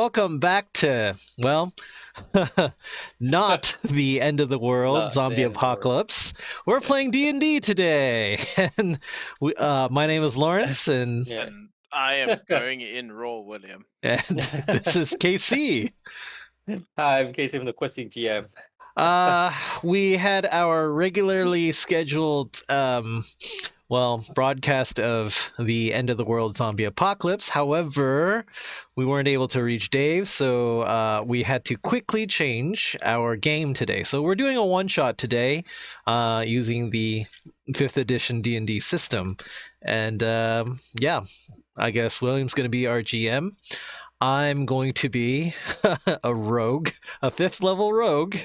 welcome back to, well, not the end of the world, Not the zombie end of the world. apocalypse. We're playing D&D today, and my name is Lawrence, and Yeah. And I am going in role, William. this is KC. Hi, I'm Casey from the Questing GM. We had our regularly scheduled broadcast of the end of the world zombie apocalypse. However, we weren't able to reach Dave, so we had to quickly change our game today. So we're doing a one-shot today using the 5th edition D&D system. And yeah, I guess William's going to be our GM. I'm going to be a rogue, a 5th level rogue.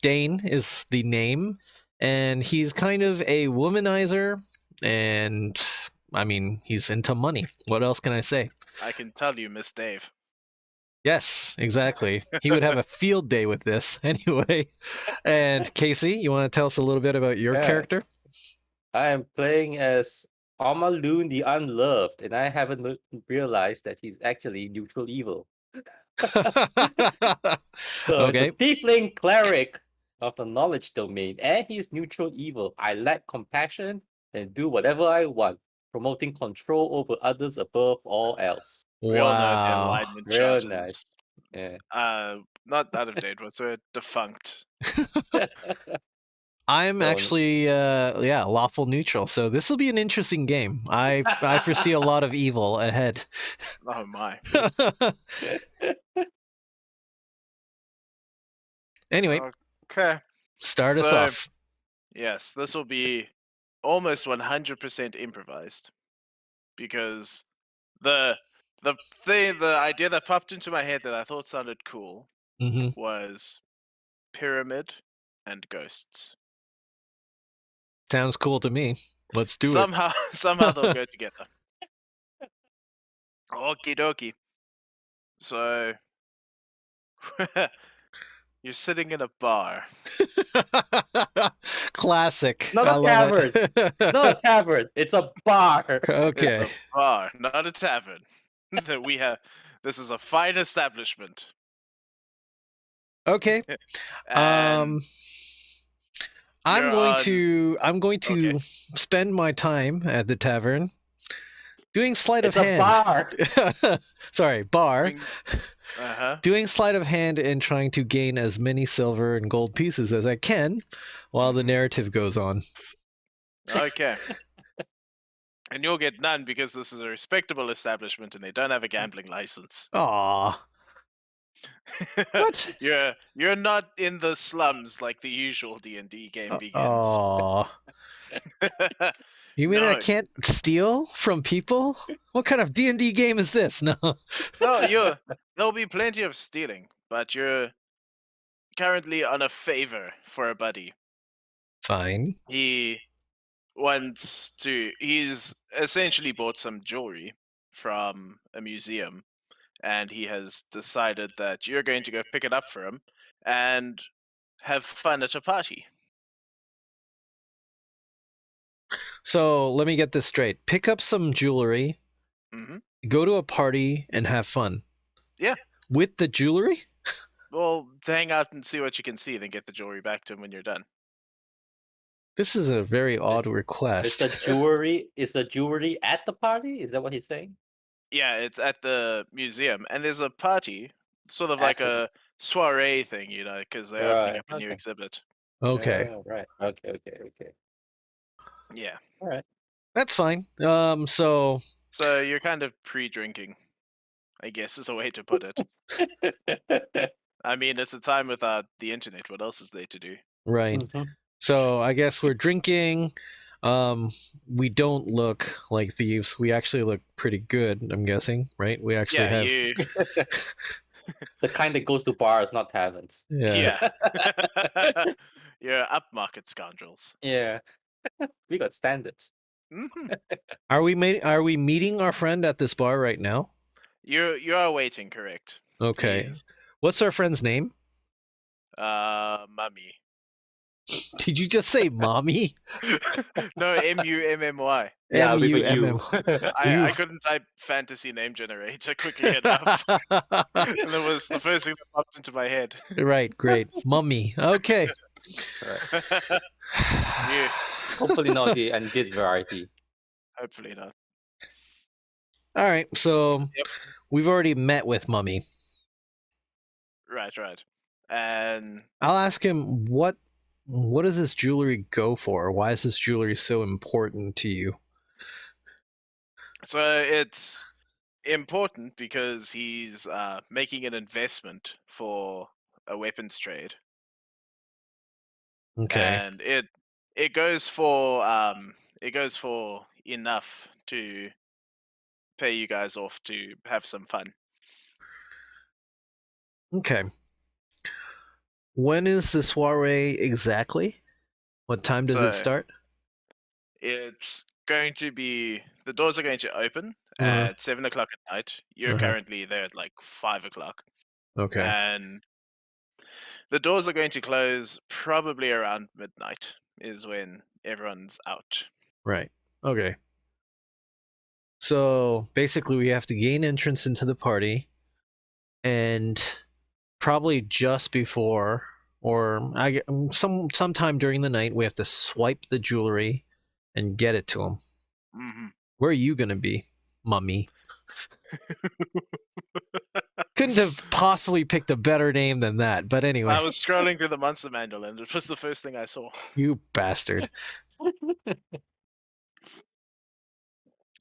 Dane is the name, and he's kind of a womanizer, and I mean, he's into money. What else can I say? I can tell you, Miss Dave. Yes, exactly. He would have a field day with this anyway. And Casey, you want to tell us a little bit about your character? I am playing as Amaloon the Unloved, and I haven't realized that he's actually neutral evil. So Okay. it's a tiefling cleric of the knowledge domain, and he's neutral evil. I lack compassion and do whatever I want, promoting control over others above all else. We all know the Wow. alignment Real chart nice. is Yeah. not out of date, but so defunct. I'm So- actually lawful neutral, so this will be an interesting game. I foresee a lot of evil ahead. Oh my. Anyway, Okay. start us So- off. Yes, this will be almost 100% improvised. Because the idea that popped into my head that I thought sounded cool Hmm. was pyramid and ghosts. Sounds cool to me. Let's do it. Somehow they'll go together. Okie dokie. So you're sitting in a bar. Classic. Not I a love tavern. it. It's not a tavern, it's a bar. It's Okay. a bar, not a tavern. That we have. This is a fine establishment. Okay. And I'm you're going on- to Okay. spend my time at the tavern doing sleight It's of a hand. bar. Sorry, bar. Uh-huh. Doing sleight of hand and trying to gain as many silver and gold pieces as I can while the narrative goes on. Okay. And you'll get none because this is a respectable establishment and they don't have a gambling license. Aw. What? You're not in the slums like the usual D&D game begins. Aw. You mean I No. can't steal from people? What kind of D&D game is this? No. No, there'll be plenty of stealing, but you're currently on a favor for a buddy. Fine. He's essentially bought some jewelry from a museum, and he has decided that you're going to go pick it up for him and have fun at a party. So let me get this straight. Pick up some jewelry, Hmm. go to a party, and have fun. Yeah. With the jewelry? Well, to hang out and see what you can see, then get the jewelry back to him when you're done. This is a very odd Is request. the jewelry at the party? Is that what he's saying? Yeah, it's at the museum, and there's a party, sort of At like the- a soiree thing, because they're opening Right, up a new okay. exhibit. Okay. Oh, right. Okay. Yeah. All right. That's fine. So So you're kind of pre-drinking, I guess is a way to put it. I mean, it's a time without the internet. What else is there to do? right. Mhm. So I guess we're drinking. We don't look like thieves. We actually look pretty good, I'm guessing, right? We actually Yeah, have you. The kind that goes to bars, not taverns. yeah. Yeah. You're upmarket scoundrels. Yeah. We got standards. Mhm. Are we meeting our friend at this bar right now? You are waiting, correct? Okay. He's, What's our friend's name? Mummy. Did you just say mommy? No, Mummy. Yeah, with a M-U-M-M. U. I couldn't type fantasy name generator quickly enough. And that was the first thing that popped into my head. Right, great. Mummy. Okay. Right. Yeah, Hopefully not the undid variety. hopefully not. All right, so Yep. we've already met with Mummy. Right. And I'll ask him what does this jewelry go for? Why is this jewelry so important to you? so it's important because he's making an investment for a weapons trade, Okay. and it goes for enough to pay you guys off to have some fun. Okay. When is the soiree exactly? What time does it So start? it's going to be the doors are going to open Uh-huh. at 7 o'clock at night. You're Uh-huh. currently there at like 5 o'clock, Okay. and the doors are going to close probably around midnight. Is when everyone's out. Right. Okay. So basically we have to gain entrance into the party, and probably just before or sometime during the night we have to swipe the jewelry and get it to him. Hmm Where are you gonna be, Mummy? Couldn't have possibly picked a better name than that, but anyway. I was scrolling through the monster manual, and it was the first thing I saw. You bastard.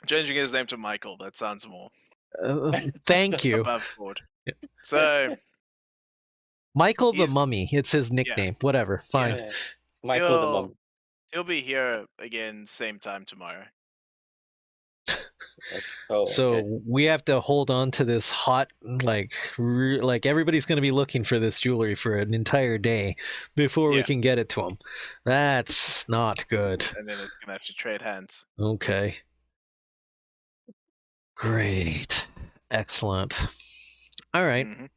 Changing his name to Michael. That sounds more Thank you. above board. So Michael the he's Mummy. It's his nickname. Whatever. Fine. Yeah. Michael the Mummy. he'll be here again same time tomorrow. Oh, So okay. we have to hold on to this hot, like everybody's going to be looking for this jewelry for an entire day before we Yeah. can get it to them. That's not good. And then it's gonna have to trade hands. Okay. Great. Excellent. All right. Mhm.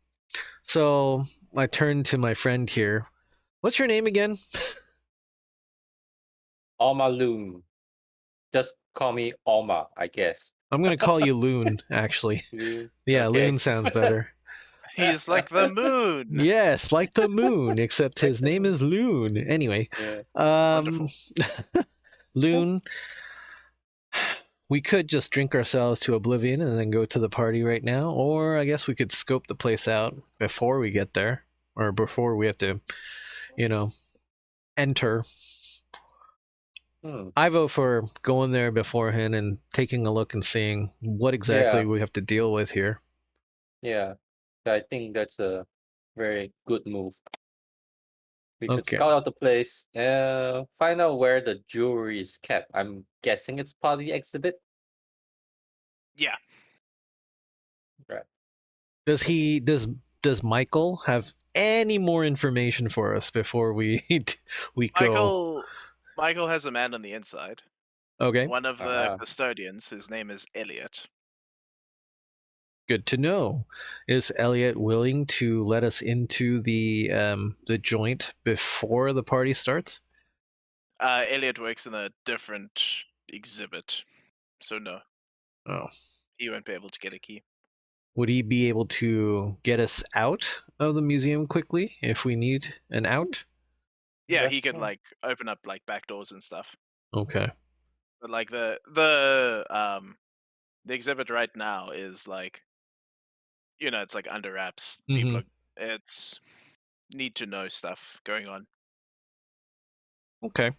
So I turn to my friend here. What's your name again? Alma Loon. Just call me Alma, I guess. I'm going to call you Loon, actually. Loon. Yeah, Okay. Loon sounds better. He's like the moon. Yes, like the moon, except his name is Loon. Anyway, Yeah. Wonderful. Loon, we could just drink ourselves to oblivion and then go to the party right now, or I guess we could scope the place out before we get there, or before we have to, enter. Hmm. I vote for going there beforehand and taking a look and seeing what exactly Yeah. we have to deal with here. Yeah. I think that's a very good move. We should Okay. scout out the place and find out where the jewelry is kept. I'm guessing it's part of the exhibit. Yeah. Right. Does Michael have any more information for us before we go? Michael has a man on the inside. Okay. One of the Ah. custodians. His name is Elliot. Good to know. Is Elliot willing to let us into the joint before the party starts? Elliot works in a different exhibit, so no, Oh. he won't be able to get a key. Would he be able to get us out of the museum quickly if we need an out? Yeah, Yeah. he could like open up like back doors and stuff. Okay. But like the exhibit right now is like, it's like under wraps. Mhm. It's need to know stuff going on. Okay.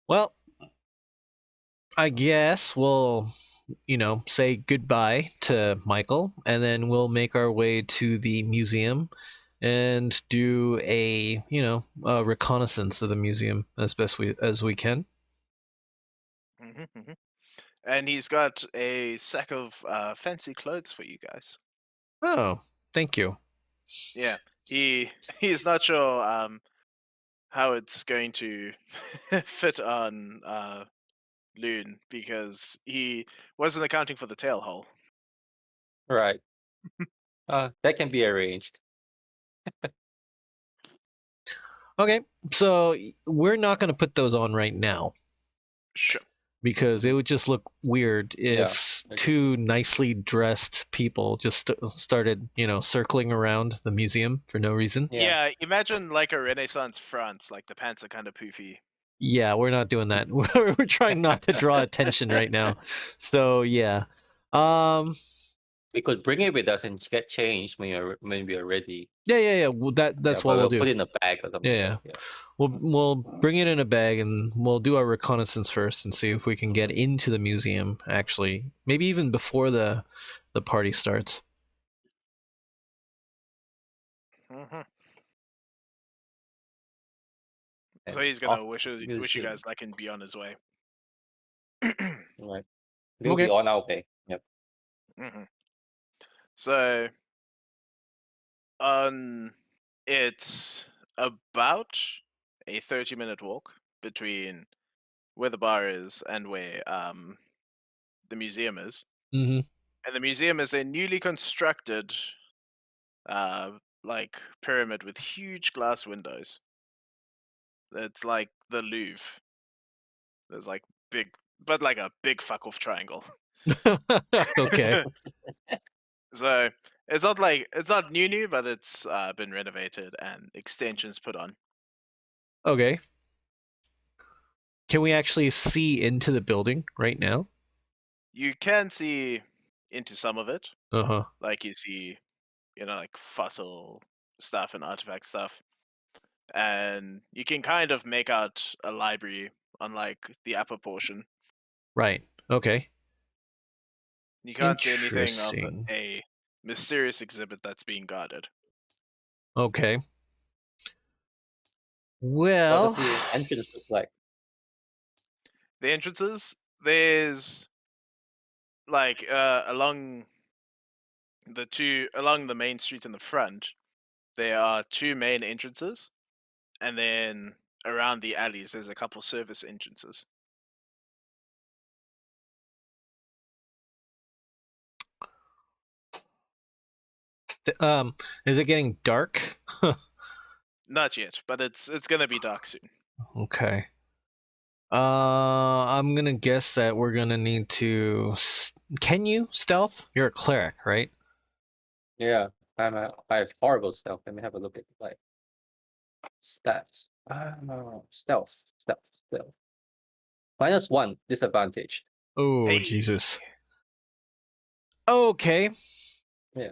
Well, I guess we'll, say goodbye to Michael, and then we'll make our way to the museum and do a reconnaissance of the museum as best as we can. Hmm And he's got a sack of fancy clothes for you guys. Oh, thank you. Yeah, he's not sure how it's going to fit on Loon because he wasn't accounting for the tail hole. Right. That can be arranged. Okay, so we're not going to put those on right now Sure. because it would just look weird if Yeah, agree. two nicely dressed people just started, circling around the museum for no reason. Yeah. Yeah, imagine like a Renaissance France, like the pants are kind of poofy. Yeah, we're not doing that. We're trying not to draw attention right now. So yeah. We could bring it with us and get changed when we are ready. Yeah. Well, that's Yeah, what but we'll we'll put do. it in a bag or something. Yeah. Yeah. We'll bring it in a bag and we'll do our reconnaissance first and see if we can get into the museum. Actually, maybe even before the party starts. Hmm. And So he's off gonna wish you museum. guys luck and be on his way. Right. We'll Okay. be on our way. Yep. Hmm. So, it's about a 30-minute walk between where the bar is and where the museum is. Mm-hmm. And the museum is a newly constructed like pyramid with huge glass windows. It's like the Louvre. There's like big, but like a big fuck off triangle. Okay. So it's not new, but it's been renovated and extensions put on. Okay. Can we actually see into the building right now? You can see into some of it, Uh-huh. like you see, like fossil stuff and artifact stuff, and you can kind of make out a library on like the upper portion. Right. Okay. You can't see anything of Interesting. a mysterious exhibit that's being guarded. Okay. What does Well, the entrance look like? The entrances, there's like along the main street in the front, there are two main entrances, and then around the alleys there's a couple service entrances. is it getting dark? Not yet, but it's gonna be dark soon. Okay. I'm gonna guess that we're gonna need to. Can you stealth? You're a cleric, right? Yeah, I have horrible stealth. Let me have a look at like stats. Stealth. -1 disadvantage. Oh Hey, Jesus. Okay. Yeah.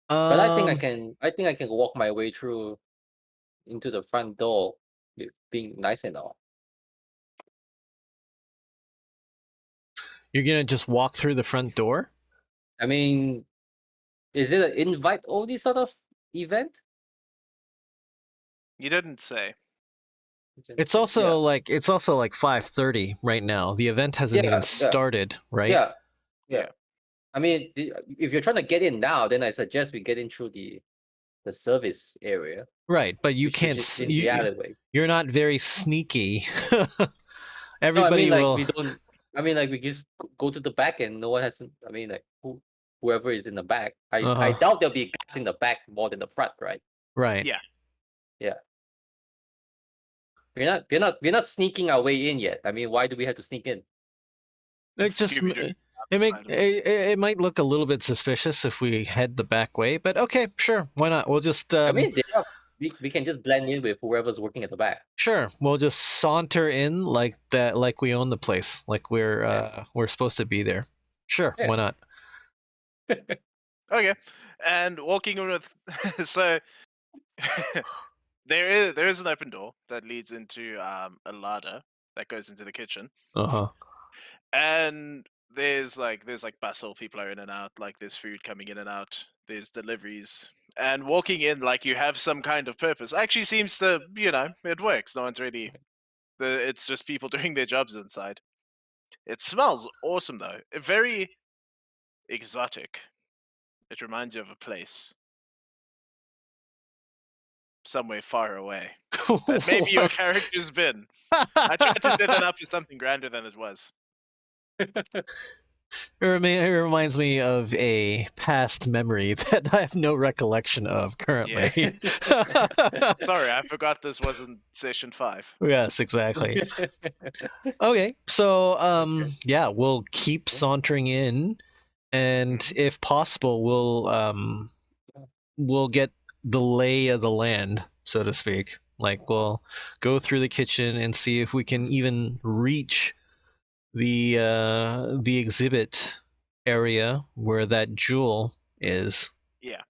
But I think Um, I can walk my way through into the front door with being nice and all. you're gonna just walk through the front door? I mean, is it an invite only sort of event? you didn't say. It's also like 5:30 right now. The event hasn't even Yeah. started, right? Yeah. Yeah. I mean, if you're trying to get in now, then I suggest we get in through the service area, Right, but you which can't. is in the alleyway. You're not very sneaky. No, I Everybody mean like will. we don't. I mean like we just go to the back and no one has. I mean like whoever is in the back. I Uh-huh. doubt there'll be guys in the back more than the front, right? Right. Yeah. Yeah. We're not sneaking our way in yet. I mean, why do we have to sneak in? It just Scooby-Doo it might look a little bit suspicious if we head the back way, but okay, sure, why not? We'll just I mean, we can just blend in with whoever's working at the back. sure, we'll just saunter in like that, like we own the place, like we're supposed to be there. Sure, Yeah. why not? Okay, and walking in with so there is an open door that leads into a larder that goes into the kitchen, Uh-huh. and there's like bustle. People are in and out. Like there's food coming in and out. There's deliveries, and walking in like you have some kind of purpose actually seems to it works. No one's really it's just people doing their jobs inside. It smells awesome though. Very exotic. It reminds you of a place somewhere far away that maybe your What? character's been. I tried to set it up as something grander than it was. It reminds me of a past memory that I have no recollection of currently. Yes. Sorry, I forgot this wasn't session 5. Yes, exactly. Okay, so Okay. yeah, we'll keep sauntering in, and Mhm. if possible, we'll get the lay of the land, so to speak. Like we'll go through the kitchen and see if we can even reach the exhibit area where that jewel is. Yeah.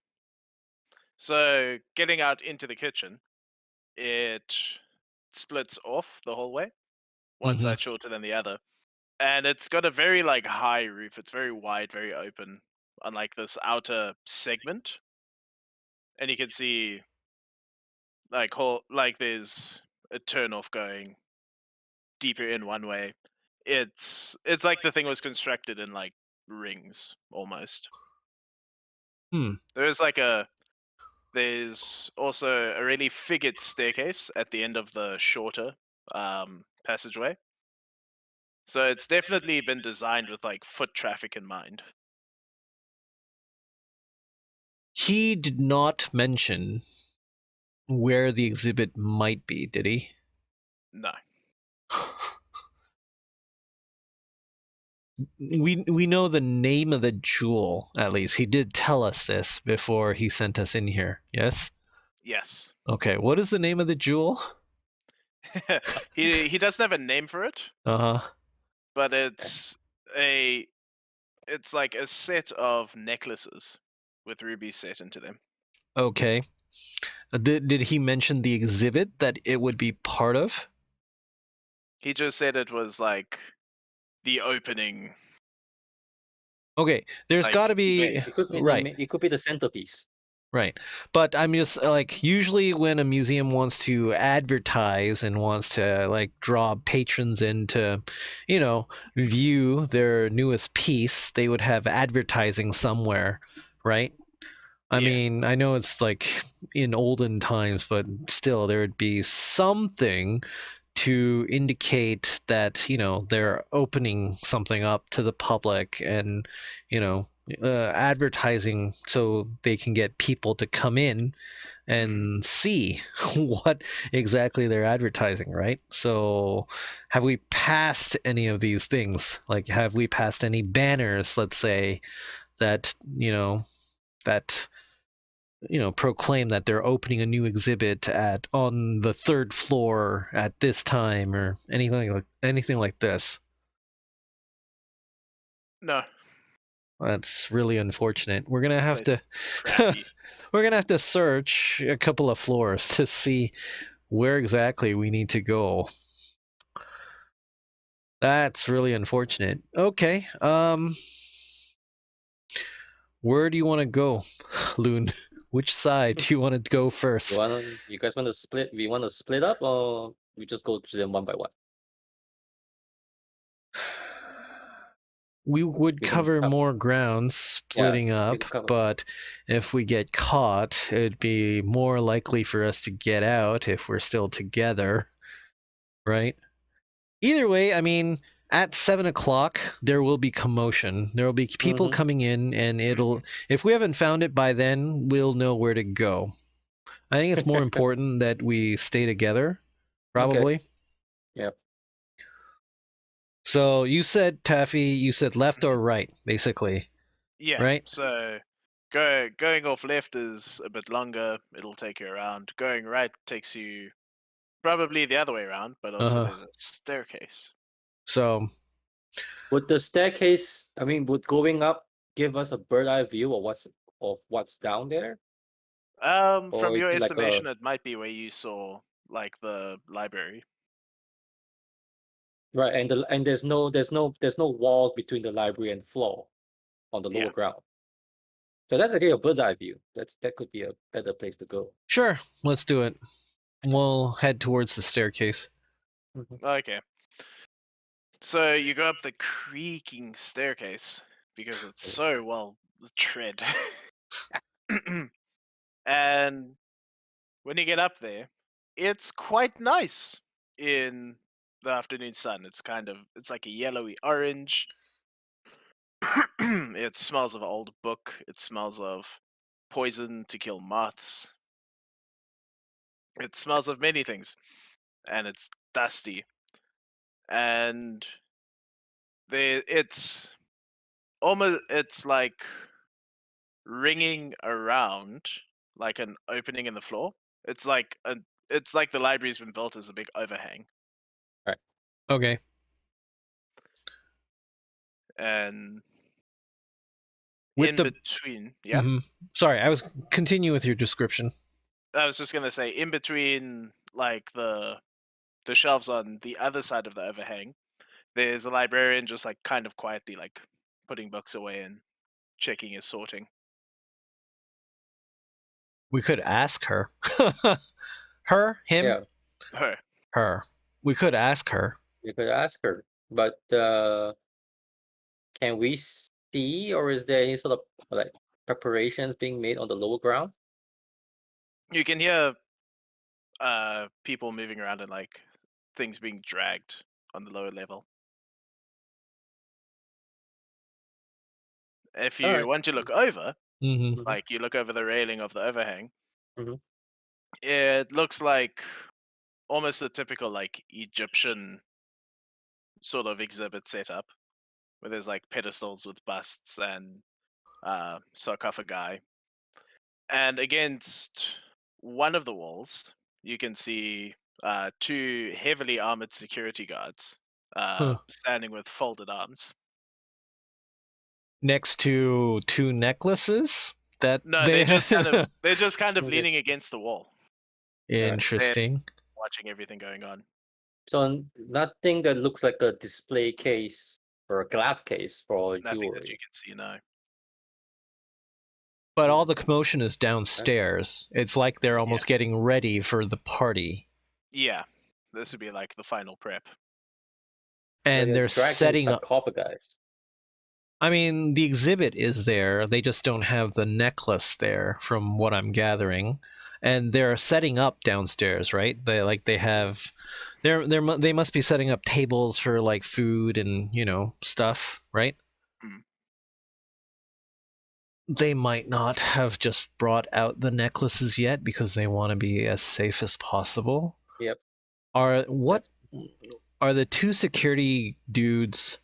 So getting out into the kitchen, it splits off the hallway, one Hmm. side shorter than the other. And it's got a very like high roof. It's very wide, very open on like this outer segment. And you can see like there's a turn off going deeper in one way. It's like the thing was constructed in like rings almost. Hmm. There's there's also a really figured staircase at the end of the shorter passageway. So it's definitely been designed with like foot traffic in mind. He did not mention where the exhibit might be, did he? No. We know the name of the jewel, at least. He did tell us this before he sent us in here. Yes? Yes. Okay, what is the name of the jewel? He doesn't have a name for it, Uh-huh. but a it's like a set of necklaces with rubies set into them. Okay. Did he mention the exhibit that it would be part of? He just said it was like the opening Okay, there's like got to be event. It could be right. it could be the centerpiece. Right. But I'm just like usually when a museum wants to advertise and wants to like draw patrons in to, view their newest piece, they would have advertising somewhere, right? I Yeah. mean, I know it's like in olden times, but still there would be something to indicate that, they're opening something up to the public and, you know, advertising so they can get people to come in and see what exactly they're advertising, right? So, have we passed any of these things? Like, have we passed any banners, let's say, that, that proclaim that they're opening a new exhibit at on the third floor at this time or anything like this? No. That's really unfortunate. We're gonna This have place to crappy. we're gonna have to search a couple of floors to see where exactly we need to go. That's really unfortunate. Okay, where do you want to go, Loon? Which side do you want to go first? You guys want to split? We want to split up, or we just go to them one by one? We would We can cover cover. more ground Yeah, splitting we up, can cover. but if we get caught, it'd be more likely for us to get out if we're still together, right? Either way, I mean, at 7 o'clock, there will be commotion. There will be people Mm-hmm. coming in, and if we haven't found it by then, we'll know where to go. I think it's more important that we stay together, Okay. probably. Yep. So you said, Taffy, you said left or right, basically, Yeah. right? So going off left is a bit longer. It'll take you around. Going right takes you probably the other way around, but also Uh-huh. there's a staircase. So Would the staircase? I mean, would going up give us a bird eye view of what's down there, From or is your it like a estimation, it might be where you saw like the library. right? And there's no walls between the library and the floor on the Yeah. lower ground. So that's actually a bird's eye view. That could be a better place to go. sure, let's do it. We'll head towards the staircase. Mhm. Okay. So you go up the creaking staircase because it's so well tread. And when you get up there, it's quite nice in the afternoon sun. It's like a yellowy orange. It smells of old book. It smells of poison to kill moths. It smells of many things, and it's dusty. And it's it's like ringing around like an opening in the floor. It's like the library's been built as a big overhang, Okay. and With in the between, yeah. Mhm. Sorry, I was continue with your description. I was just gonna say, in between like the shelves on the other side of the overhang, there's a librarian just like kind of quietly like putting books away and checking his sorting. We could ask her. Her, him, Yeah, Her. her. We could ask her. you could ask her. But can we see, or is there any sort of like preparations being made on the lower ground? You can hear people moving around and like things being dragged on the lower level. If All you right. want to look over, Hmm. Mhm, like you look over the railing of the overhang, mhm. it looks like almost a typical like Egyptian sort of exhibit setup, where there's like pedestals with busts and sarcophagi. And against one of the walls, you can see two heavily armored security guards Huh. standing with folded arms. Next to two necklaces that No, they had. they're just kind of Okay. leaning against the wall, Interesting. watching everything going on. So nothing that looks like a display case or a glass case for Nothing that you jewelry. can see, no. But all Hmm. the commotion is downstairs. It's like they're almost getting ready for the party. Yeah, this would be like the final prep. And Like they're a dragon setting up. sarcophagus. I mean, the exhibit is there. They just don't have the necklace there, from what I'm gathering. And they're setting up downstairs, right? They have, they must be setting up tables for like food and stuff, right? Mm. They might not have just brought out the necklaces yet because they want to be as safe as possible. Yep. What are the two security dudes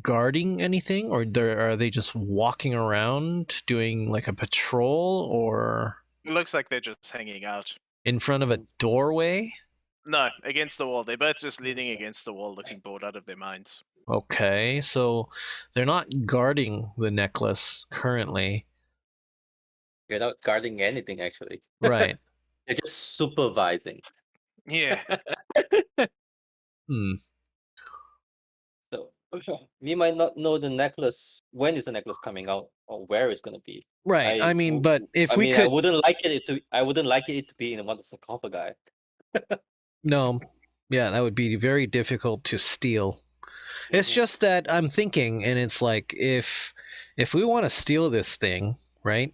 guarding anything, or are they just walking around doing like a patrol, or It looks like they're just hanging out. in front of a doorway? No, against the wall. They're both just leaning against the wall, looking bored out of their minds. Okay, so they're not guarding the necklace currently. You're not guarding anything, actually. Right. You're just supervising. Yeah. Hmm. So we might not know the necklace. When is the necklace coming out, or where it's going to be? Right. I mean, but if we I could, wouldn't like it to. I wouldn't like it to be in one of the sarcophagi. no, yeah, that would be very difficult to steal. It's Mhm. just that I'm thinking, and it's like if we want to steal this thing, right?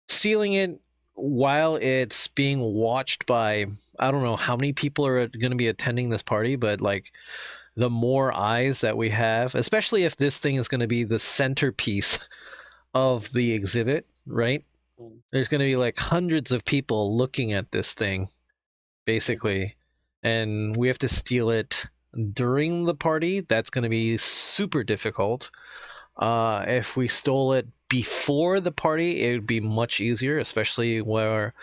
Stealing it while it's being watched by, I don't know how many people are going to be attending this party, but like the more eyes that we have, especially if this thing is going to be the centerpiece of the exhibit, right? Mm. There's going to be like hundreds of people looking at this thing, basically, and we have to steal it during the party. That's going to be super difficult. If we stole it before the party, it would be much easier, especially where,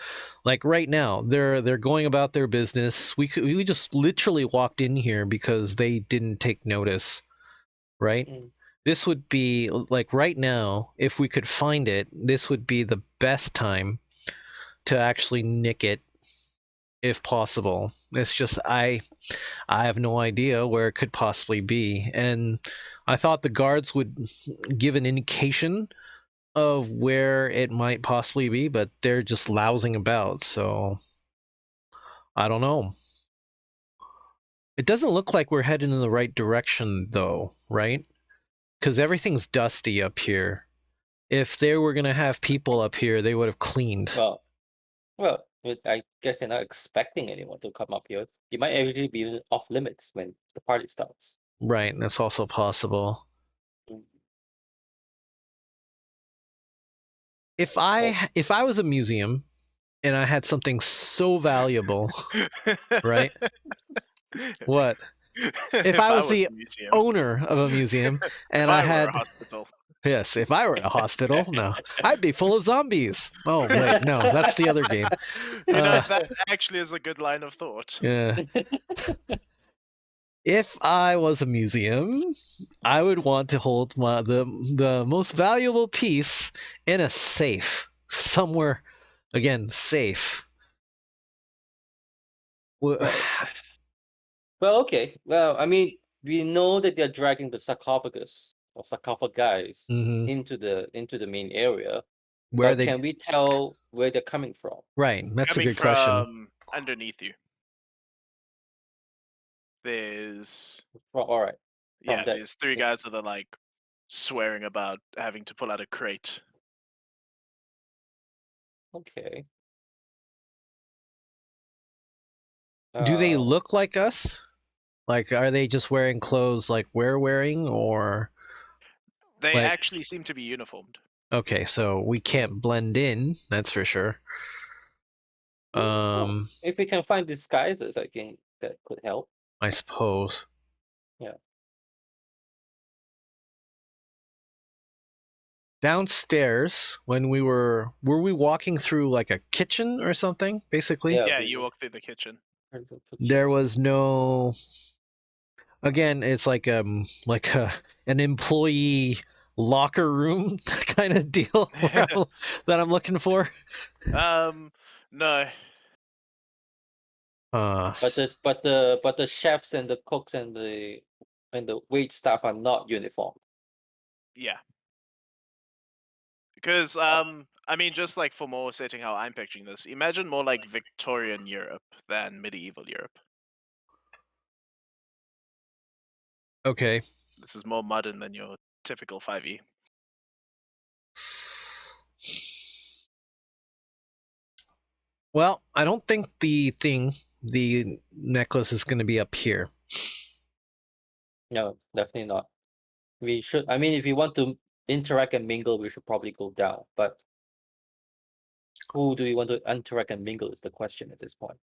like right now, they're going about their business. We just literally walked in here because they didn't take notice, right? Mm. This would be like right now, if we could find it, this would be the best time to actually nick it, if possible. It's just I have no idea where it could possibly be, and I thought the guards would give an indication of where it might possibly be, but they're just lousing about, so I don't know. It doesn't look like we're heading in the right direction, though, right? Because everything's dusty up here. If they were going to have people up here, they would have cleaned. Well, I guess they're not expecting anyone to come up here. It might actually be off limits when the party starts. Right, that's also possible. Mm. If I was a museum and I had something so valuable, right? What? If I was the a museum, owner of a museum and if I I were a had hospital, yes, if I were at a hospital, no, I'd be full of zombies. Oh wait, no, that's the other game. you know, Uh, that actually is a good line of thought. yeah. If I was a museum, I would want to hold the most valuable piece in a safe somewhere. Again, safe. Right. Well, okay. Well, I mean, we know that they're dragging the sarcophagus or sarcophagi Mhm. into the main area, Where but they can we tell where they're coming from? right? That's a Coming good question. from underneath you, there's All right. From that. there's three guys that are like swearing about having to pull out a crate. Okay. Do they Uh, look like us? Like, are they just wearing clothes like we're wearing, or They like? actually seem to be uniformed. Okay, so we can't blend in. That's for sure. well, if we can find disguises, I think that could help. I suppose. Yeah. Downstairs, when were we walking through like a kitchen or something? Basically, Yeah. Yeah, we you will walk through the kitchen. turn to kitchen. there was no. Again, it's like an employee locker room kind of deal that I'm looking for. No. But the chefs and the cooks and the wait staff are not uniform. Yeah. Because I mean, just like for more setting how I'm picturing this, imagine more like Victorian Europe than medieval Europe. Okay. This is more modern than your typical 5e. Well, I don't think the necklace is going to be up here. No, definitely not. We should. I mean, if we want to interact and mingle, we should probably go down. But who do we want to interact and mingle is the question at this point.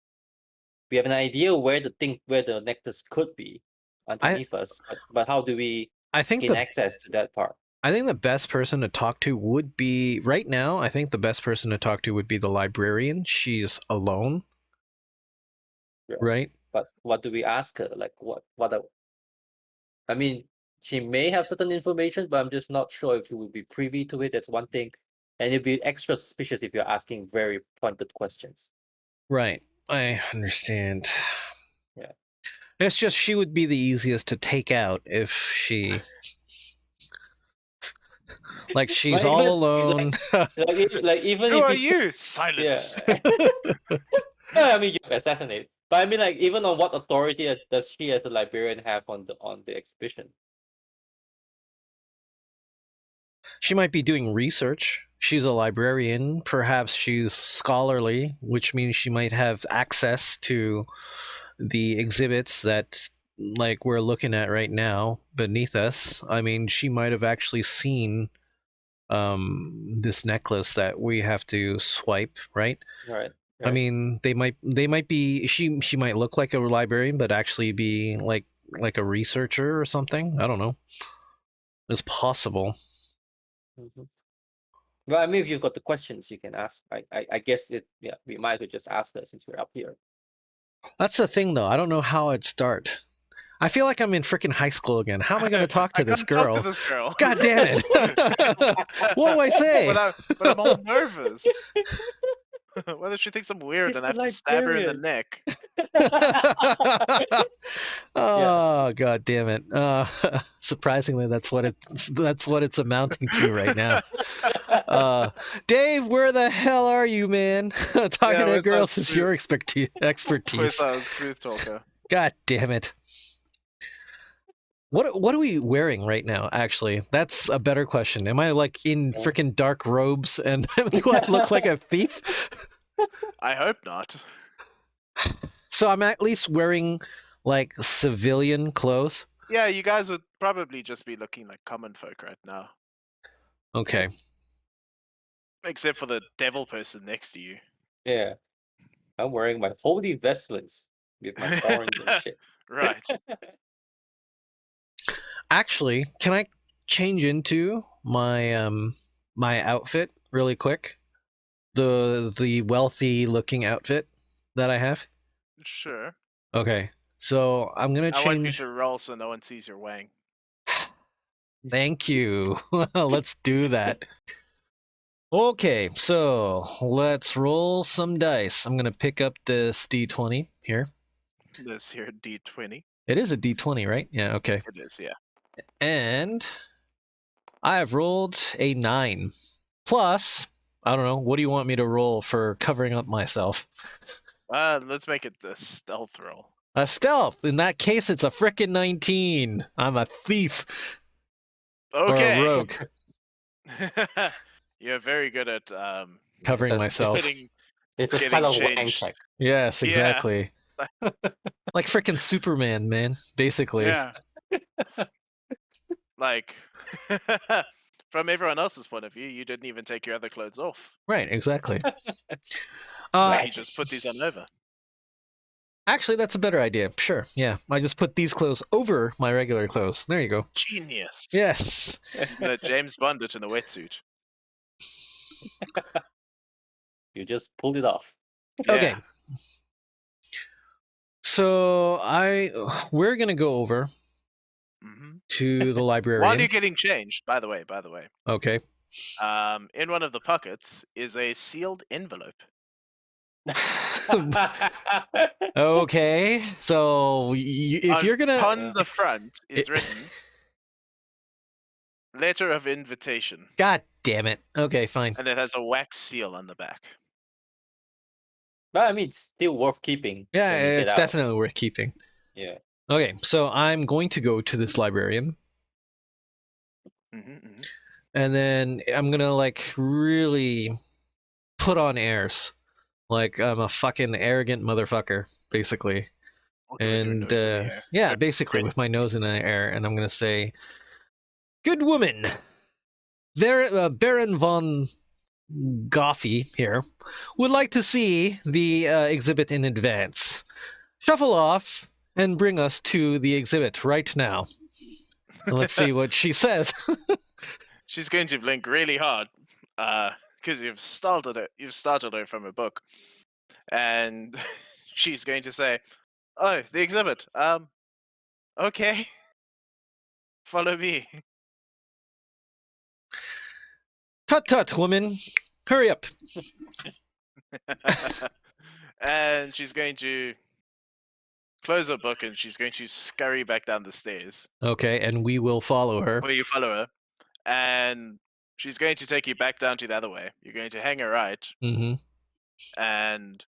We have an idea where the necklace could be underneath us, but how do we I think gain access to that part? I think the best person to talk to would be right now. I think the best person to talk to would be the librarian. She's alone, Yeah. right? But what do we ask her? Like I mean, she may have certain information, but I'm just not sure if you will be privy to it. That's one thing. And you'd be extra suspicious if you're asking very pointed questions. Right. I understand. Yeah. It's just she would be the easiest to take out if she like she's But all even, alone. like even Who if are we you? Silence. Yeah. No, I mean, you assassinate. But I mean, like, even on what authority does she, as a librarian, have on the exhibition? She might be doing research. She's a librarian. Perhaps she's scholarly, which means she might have access to the exhibits that like we're looking at right now beneath us. I mean, she might have actually seen this necklace that we have to swipe, right? Right. I mean, they might be she might look like a librarian but actually be like a researcher or something. I don't know. It's possible. Well, I mean, if you've got the questions, you can ask. I guess we might as well just ask her since we're up here. That's the thing, though. I don't know how I'd start. I feel like I'm in freaking high school again. How am I going to talk to this can't talk girl? to this girl. God damn it! What do I say? But I'm all nervous. What if she thinks I'm weird She's and I have the to stab her in the librarian. neck? Oh, god damn it! Surprisingly, that's what it's amounting to right now. Dave, where the hell are you, man? Talking to where's that girls is your expertise. Where's our smooth talker? God damn it! What are we wearing right now? Actually, that's a better question. Am I like in freaking dark robes and do I look like a thief? I hope not. So I'm at least wearing like civilian clothes. Yeah, you guys would probably just be looking like common folk right now. Okay. Except for the devil person next to you. Yeah. I'm wearing my holy vestments with my thorns and shit. Right. Actually, can I change into my my outfit really quick? The wealthy looking outfit that I have? Sure. Okay. So I'm gonna I want you change. to roll so no one sees your wang. Thank you. Let's do that. Okay, so let's roll some dice. I'm gonna pick up this D20 here. This here D20. It is a D20, right? Yeah, okay. It is, yeah. And I have rolled a 9. Plus, I don't know, what do you want me to roll for covering up myself? Let's make it a stealth roll. A stealth. In that case, it's a frickin' 19. I'm a thief or a Okay. rogue You're very good at covering It's a- myself. getting It's a getting style of wang changed. check. Yes, Yeah. exactly. Like frickin' Superman, man. Basically. Yeah. Like from everyone else's point of view, you didn't even take your other clothes off. Right, exactly. So Uh, he just put these on over. Actually, that's a better idea. Sure, yeah. I just put these clothes over my regular clothes. There you go. Genius. Yes. The James Bond it in a wetsuit. You just pulled it off. Okay. Yeah. So we're gonna go over Mhm. to the While librarian. you're getting changed, by the way, Okay. in one of the pockets is a sealed envelope. Okay. So if you're gonna, On the front is written letter of invitation, God damn it. Okay, fine. and it has a wax seal on the back. But I mean, it's still worth keeping. Yeah, when you get it's out. definitely worth keeping. Yeah. Okay, so I'm going to go to this librarian, Mm-hmm. and then I'm gonna like really put on airs, like I'm a fucking arrogant motherfucker, basically. And yeah, basically with my nose in the air, and I'm gonna say, "Good woman, Baron von Goffy here would like to see the exhibit in advance. Shuffle off and bring us to the exhibit right now." And let's see what she says. She's going to blink really hard, because you've startled her. You've startled her from a book, and she's going to say, "Oh, the exhibit. Okay, follow me." Tut tut, woman. Hurry up. And she's going to close her book, and she's going to scurry back down the stairs. Okay, and we will follow her. Where you follow her, and she's going to take you back down to the other way. You're going to hang a right, Mm-hmm. and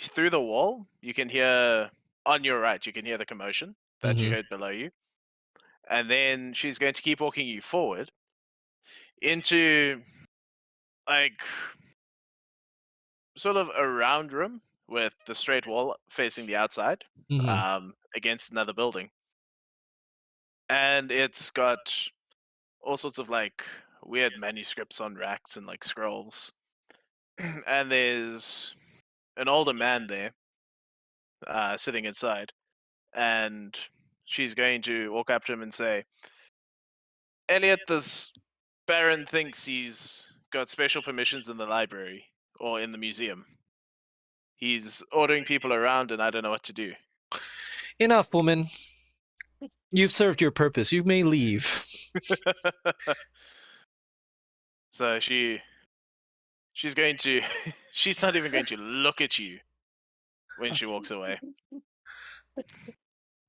through the wall, you can hear on your right. You can hear the commotion that you Mhm. heard below you, and then she's going to keep walking you forward into like sort of a round room with the straight wall facing the outside, Mhm. against another building, and it's got all sorts of like weird manuscripts on racks and like scrolls. And there's an older man there, sitting inside, and she's going to walk up to him and say, "Elliot, this Baron thinks he's got special permissions in the library or in the museum. He's ordering people around, and I don't know what to do." Enough, woman. You've served your purpose. You may leave. So she's going to she's not even going to look at you when she walks away.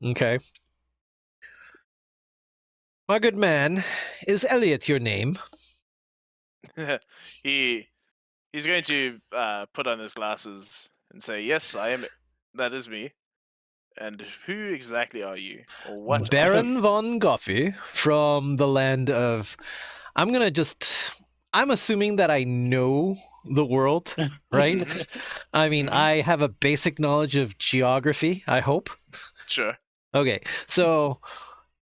Okay. My good man, is Elliot your name? He's going to put on his glasses and say, "Yes, I am. That is me. And who exactly are you, or what are you?" Baron von Goffy from the land of. I'm assuming that I know the world, right? Mhm. I mean, Mhm. I have a basic knowledge of geography, I hope. Sure. Okay, so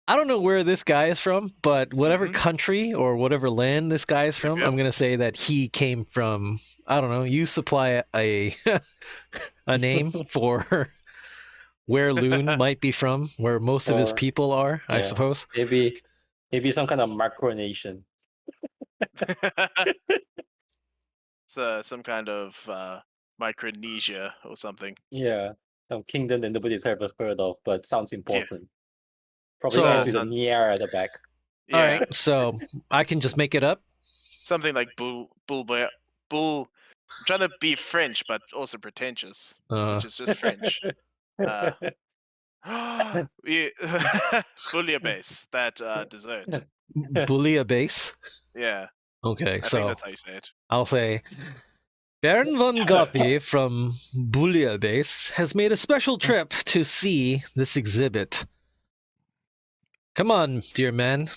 I don't know where this guy is from, but whatever Mhm. country or whatever land this guy is from, Yep. I'm gonna say that he came from. I don't know. You supply a a name for where Loon might be from, where most of his Or people are, I yeah, suppose. maybe some kind of micronation. So some kind of Micronesia or something. Yeah, some kingdom that nobody's ever heard of, but sounds important. Probably So- ends with a Nier at the back. All Yeah, right, so I can just make it up. something like bull. I'm trying to be French, but also pretentious, which is just French. Uh, yeah, bouillabaisse, that dessert. Bouillabaisse. Yeah, Okay, I think so that's how you say it. I'll say Baron von Goffy from Bouillabaisse has made a special trip to see this exhibit. Come on, dear man,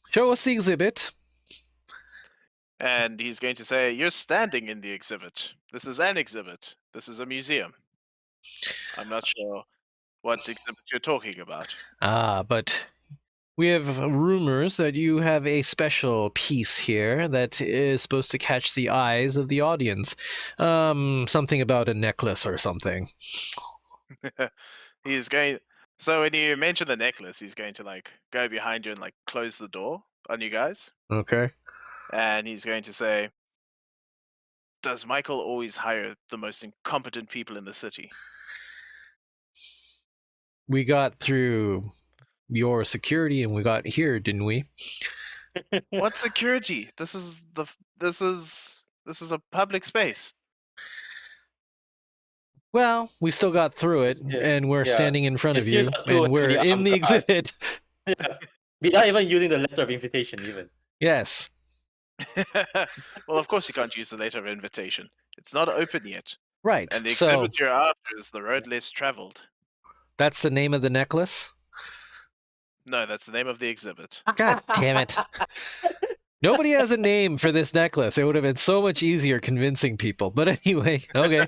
show us the exhibit. And he's going to say, "You're standing in the exhibit. This is an exhibit. This is a museum. I'm not sure what exhibit you're talking about." Ah, but we have rumors that you have a special piece here that is supposed to catch the eyes of the audience. Something about a necklace or something. He's going. So when you mention the necklace, he's going to like go behind you and like close the door on you guys, Okay. and he's going to say, "Does Michael always hire the most incompetent people in the city?" We got through your security and we got here, didn't we? What security? This is a public space. Well, we still got through it, Yeah, and we're yeah. standing in front You of still you, got through and it through we're the in the armed guards. exhibit. Yeah. Without even using the letter of invitation, even. Yes. Well, of course you can't use the letter of invitation. It's not open yet. Right. And the So exhibit you're after is the road less traveled. that's the name of the necklace? No, that's the name of the exhibit. God damn it. Nobody has a name for this necklace. It would have been so much easier convincing people. But anyway, okay.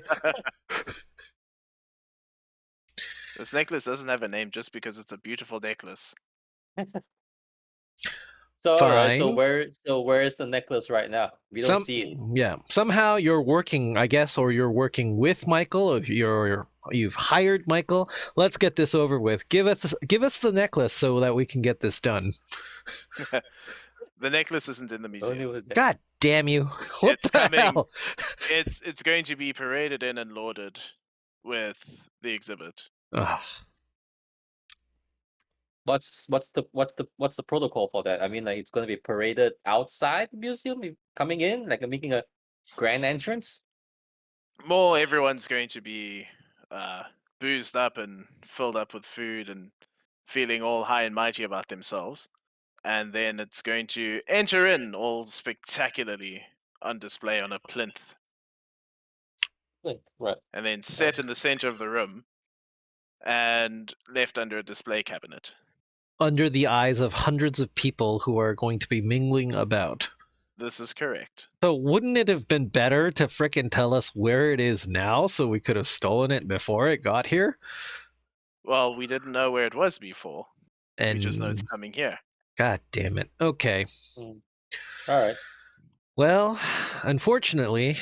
This necklace doesn't have a name just because it's a beautiful necklace. So all right, so Fine. where is the necklace right now? We don't see it. Yeah. Somehow you're working, I guess, or you're working with Michael, or you've hired Michael. Let's get this over with. Give us the necklace so that we can get this done. The necklace isn't in the museum. Only with that. God damn you. What It's the coming. hell? It's going to be paraded in and lauded with the exhibit. Ugh. What's the protocol for that? I mean, like it's going to be paraded outside the museum, coming in, like making a grand entrance. More, everyone's going to be boozed up and filled up with food and feeling all high and mighty about themselves. And then it's going to enter in all spectacularly on display on a plinth, Right. and then set in the center of the room and left under a display cabinet. Under the eyes of hundreds of people who are going to be mingling about. This is correct. So wouldn't it have been better to frickin' tell us where it is now so we could have stolen it before it got here? Well, we didn't know where it was before. And We just know it's coming here. God damn it. Okay. All right. Well, unfortunately,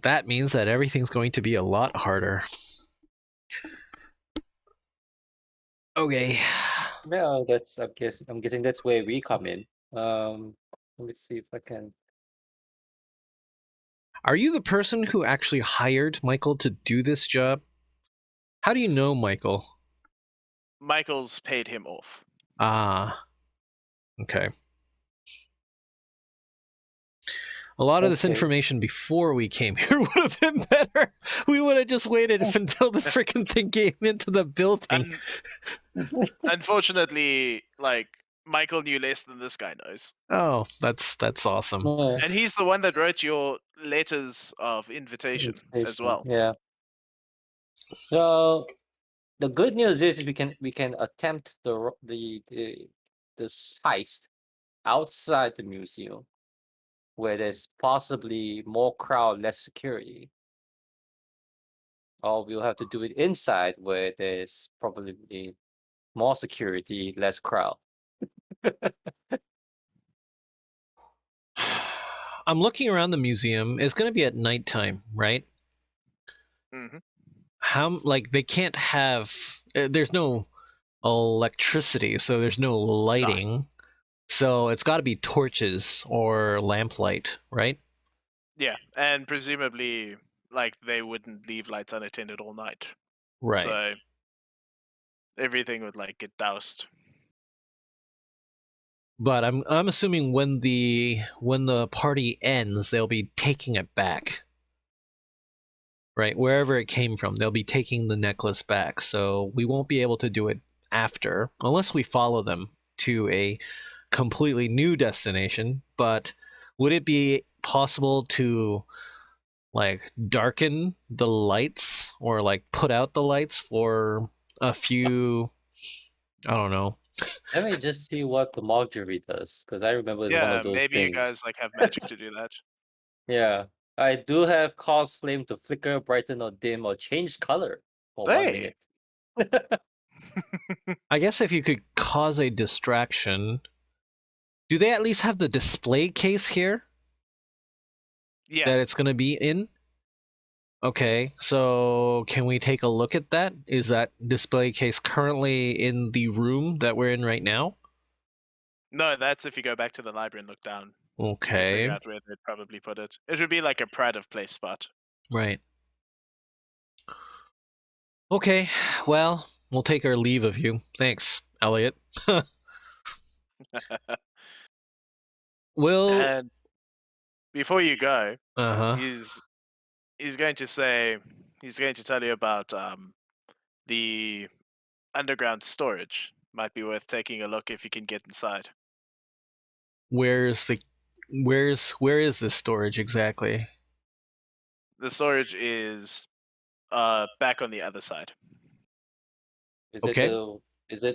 that means that everything's going to be a lot harder. Okay. Well, that's I'm guessing that's where we come in. Let me see if I can. Are you the person who actually hired Michael to do this job? How do you know Michael? Michael's paid him off. Ah. Okay. A lot of this Okay. information before we came here would have been better. We would have just waited until the freaking thing came into the building. Unfortunately, like, Michael knew less than this guy knows. Oh, that's awesome. Yeah. And he's the one that wrote your letters of invitation as well. Yeah. So the good news is we can attempt this heist outside the museum, where there's possibly more crowd, less security. Or we'll have to do it inside, where there's probably more security, less crowd. I'm looking around the museum. It's going to be at nighttime, right? Hmm. How they can't have there's no electricity, so there's no lighting. So it's got to be torches or lamplight, right? Yeah, and presumably, like they wouldn't leave lights unattended all night, Right. so everything would like get doused. But I'm assuming when the party ends, they'll be taking it back. Right? Wherever it came from, they'll be taking the necklace back. So we won't be able to do it after unless we follow them to a completely new destination. But would it be possible to like darken the lights or like put out the lights for a few, I don't know. Let me just see what the Marjorie does, because I remember it's one Yeah, of those maybe you things. guys like have magic to do that. Yeah, I do have cause flame to flicker, brighten, or dim, or change color for 1 Hey! minute. I guess if you could cause a distraction, do they at least have the display case here Yeah, that it's going to be in? Okay, so can we take a look at that? Is that display case currently in the room that we're in right now? no, that's if you go back to the library and look down. You can figure Okay, out where they'd probably put it. It would be like a pride of place spot. right. Okay, well, we'll take our leave of you. Thanks, Elliot. We'll. And before you go, Uh huh. he's going to say he's going to tell you about the underground storage. Might be worth taking a look if you can get inside. Where is this storage exactly? The storage is back on the other side. Is it Okay.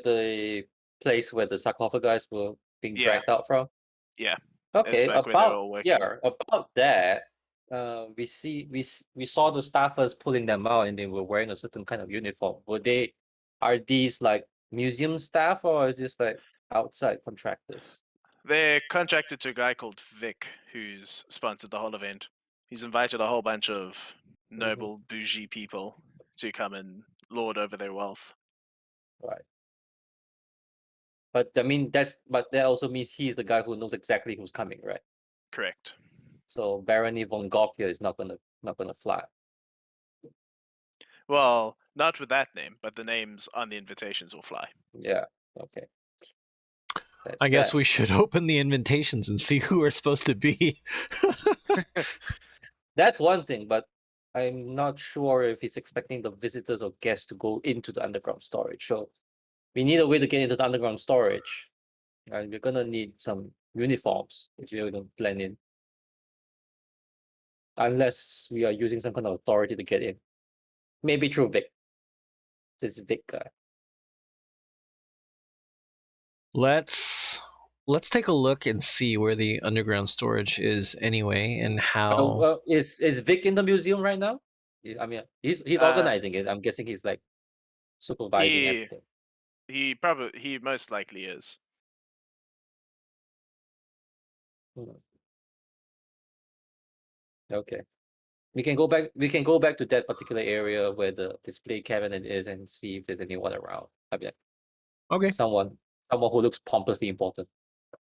the place where the sarcophagi were being Yeah, dragged out from? yeah. It's Okay, back where they were all working. about that, we saw the staffers pulling them out, and they were wearing a certain kind of uniform. Are these like museum staff, or just like outside contractors? They're contracted to a guy called Vic, who's sponsored the whole event. He's invited a whole bunch of noble, bougie people to come and lord over their wealth. Right. But I mean, but that also means he's the guy who knows exactly who's coming, right? Correct. So Barony von Gothia is not gonna fly. Well, not with that name, but the names on the invitations will fly. Yeah. Okay. That's I guess that. we should open the invitations and see who we're supposed to be. That's one thing, but I'm not sure if he's expecting the visitors or guests to go into the underground storage. So we need a way to get into the underground storage. And we're gonna need some uniforms if we're gonna blend in. Unless we are using some kind of authority to get in. Maybe through Vic. This Vic guy. let's take a look and see where the underground storage is anyway and how. Well, is Vic in the museum right now? I mean, he's Uh, organizing it. I'm guessing he's like supervising he everything. he most likely is. Hmm. Okay. We can go back to that particular area where the display cabinet is and see if there's anyone around. I mean, Okay. someone who looks pompously important.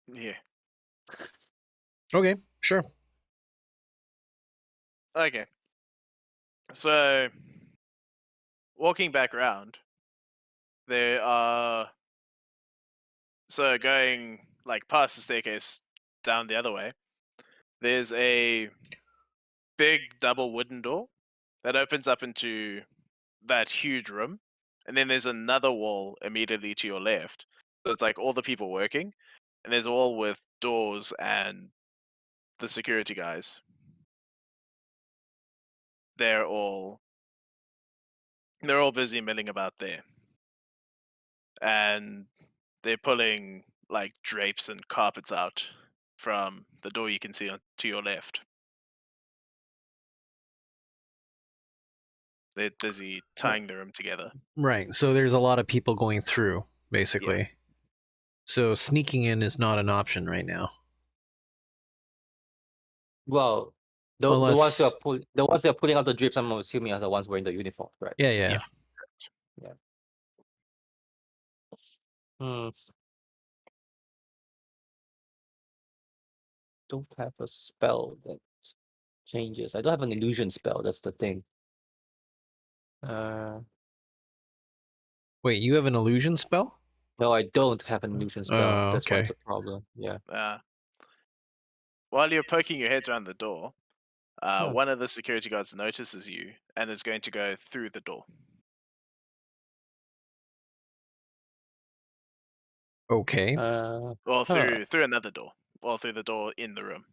Yeah. Okay. Sure. Okay. So, walking back around, there are going like past the staircase down the other way. There's a big double wooden door that opens up into that huge room, and then there's another wall immediately to your left. So it's like all the people working, and there's a wall with doors and the security guys. They're all busy milling about there, and they're pulling like drapes and carpets out from the door you can see to your left. They're busy tying the room together. Right. So there's a lot of people going through, basically. So sneaking in is not an option right now. Well, the ones Unless, who are pulling out the drips, I'm assuming are the ones wearing the uniform, right? yeah. Hmm. Don't have a spell that changes. I don't have an illusion spell. That's the thing. Wait, you have an illusion spell? No, I don't have an illusion spell. That's why Okay. it's a problem. Yeah. While you're poking your heads around the door, Huh. one of the security guards notices you and is going to go through the door. Okay. Or through another door. Or through the door in the room.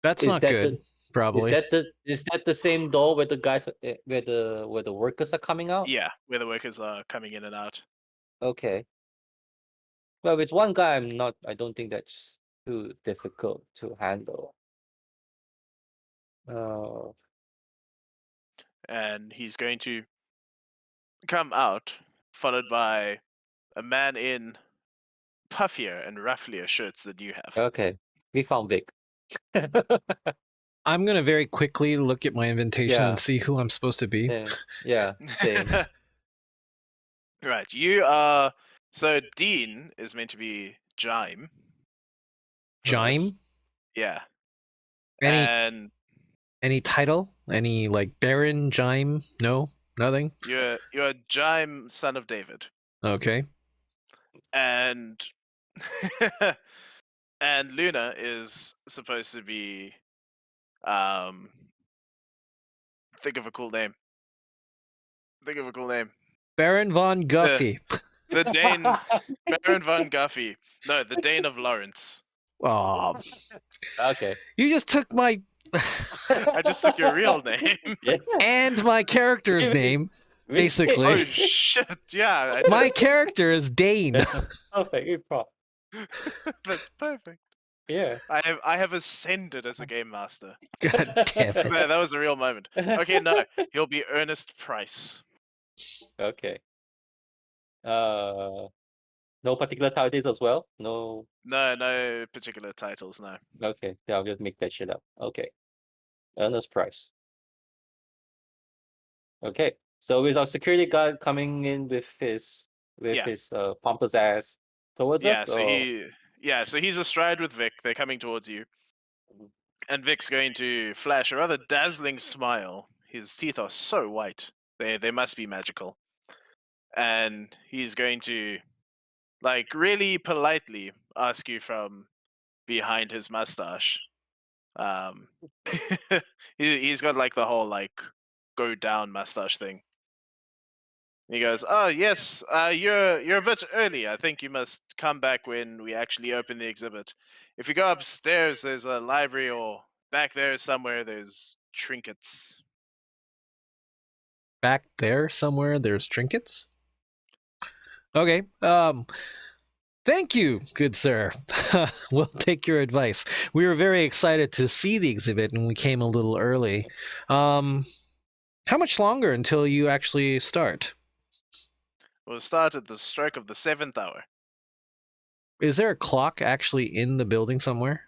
That's not good. Probably. Is that the same door where the guys where the workers are coming out? Yeah, where the workers are coming in and out. Okay. Well, with one guy, I don't think that's too difficult to handle. And he's going to come out, followed by a man in puffier and rufflier shirts than you have. Okay. We found Vic. I'm gonna very quickly look at my invitation Yeah. and see who I'm supposed to be. Yeah, same. Right, you are. So Dean is meant to be Jime. for Jime? this. Yeah. Any title? Any like Baron, Jime? No? Nothing? You're Jime, son of David. Okay. And and Luna is supposed to be think of a cool name. Baron von Guffey. The Dane Baron von Guffey. No, the Dane of Lawrence. Oh, Okay. you just took my I just took your real name. Yeah. and my character's name, basically. Oh shit! Yeah, I did. My character is Dane. Perfect. That's perfect. Yeah. I have ascended as a game master. God damn it. That was a real moment. Okay, no, he'll be Ernest Price. Okay. No particular titles as well? No. No particular titles. No. Okay. Yeah, I'll just make that shit up. Okay. Ernest Price. Okay. So is our security guard coming in with his pompous ass towards Yeah, us? so he's astride with Vic. They're coming towards you, and Vic's going to flash a rather dazzling smile. His teeth are so white; they must be magical. And he's going to, like, really politely ask you from behind his mustache. He's got like the whole like go down mustache thing. He goes, "Oh yes, you're a bit early. I think you must come back when we actually open the exhibit. If you go upstairs, there's a library, or back there somewhere, there's trinkets." Back there somewhere there's trinkets? Okay. Thank you, good sir. We'll take your advice. We were very excited to see the exhibit and we came a little early. How much longer until you actually start? We'll start at the stroke of the 7th hour. Is there a clock actually in the building somewhere?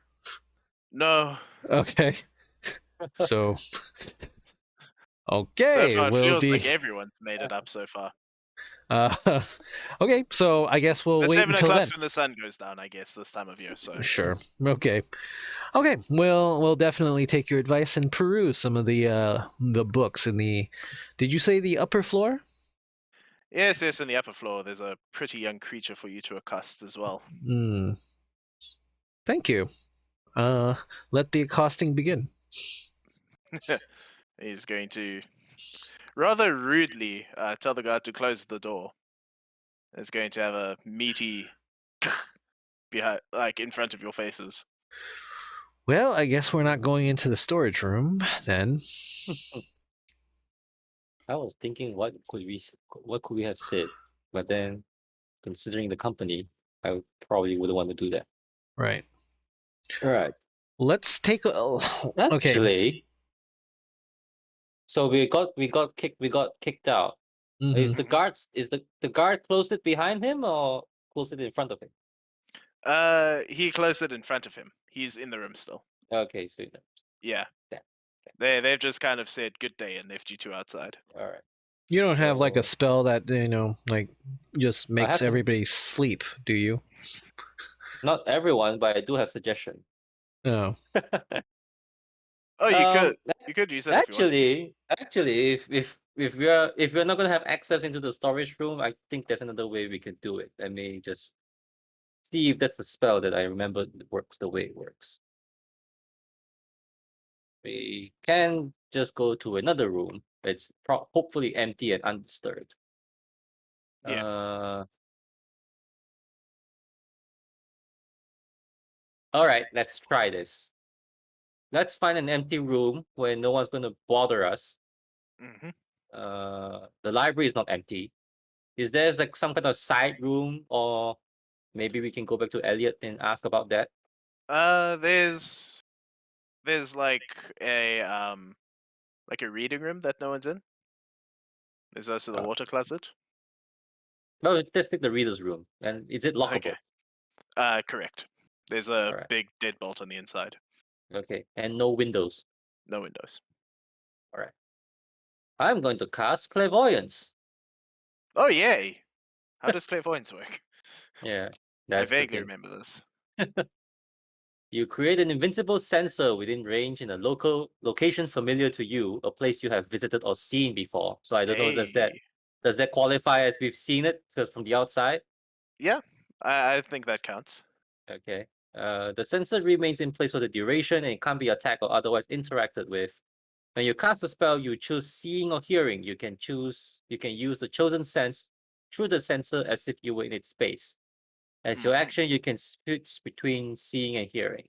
No. Okay. So okay, So far, it we'll feels be like everyone's made it up so far. okay, so I guess we'll But wait 7 until then. o'clock's when the sun goes down, I guess, this time of year. So Sure. Okay. We'll definitely take your advice and peruse some of the books in the. Did you say the upper floor? yes, in the upper floor, there's a pretty young creature for you to accost as well. Thank you. Let the accosting begin. He's going to rather rudely tell the guard to close the door. It's going to have a meaty behind, like in front of your faces. Well, I guess we're not going into the storage room then. I was thinking, what could we have said? But then, considering the company, I probably wouldn't want to do that. Right. All right. Let's take a. Okay. Actually, So we got kicked out. Mhm. Is the guard closed it behind him or closed it in front of him? He closed it in front of him. He's in the room still. Okay, so Yeah. Yeah. They've just kind of said good day and left you two outside. all right. You don't have like a So- spell that like just makes have to- everybody sleep, do you? Not everyone, but I do have suggestion. No. Oh, you Um, could use that if you want. Actually, if we're not gonna have access into the storage room, I think there's another way we could do it. Let me just see if that's the spell that I remember works the way it works. We can just go to another room. It's hopefully empty and undisturbed. Yeah. All right, let's try this. Let's find an empty room where no one's gonna bother us. hmm The library is not empty. Is there like some kind of side room, or maybe we can go back to Elliot and ask about that? There's like a reading room that no one's in. There's also the Uh, water closet. No, let's take the reader's room. And is it lockable? Okay. Correct. There's a Alright. big deadbolt on the inside. Okay, and no windows. No windows. I'm going to cast clairvoyance. Oh yay! How does clairvoyance work? Yeah, I that's the vaguely thing. remember this. You create an invincible sensor within range in a location familiar to you, a place you have visited or seen before. So I don't know, does Hey. that qualify as we've seen it because from the outside? Yeah, I think that counts. Okay. The sensor remains in place for the duration and it can't be attacked or otherwise interacted with. When you cast a spell, you choose seeing or hearing. You can use the chosen sense through the sensor as if you were in its space. As your Mhm. action, you can switch between seeing and hearing.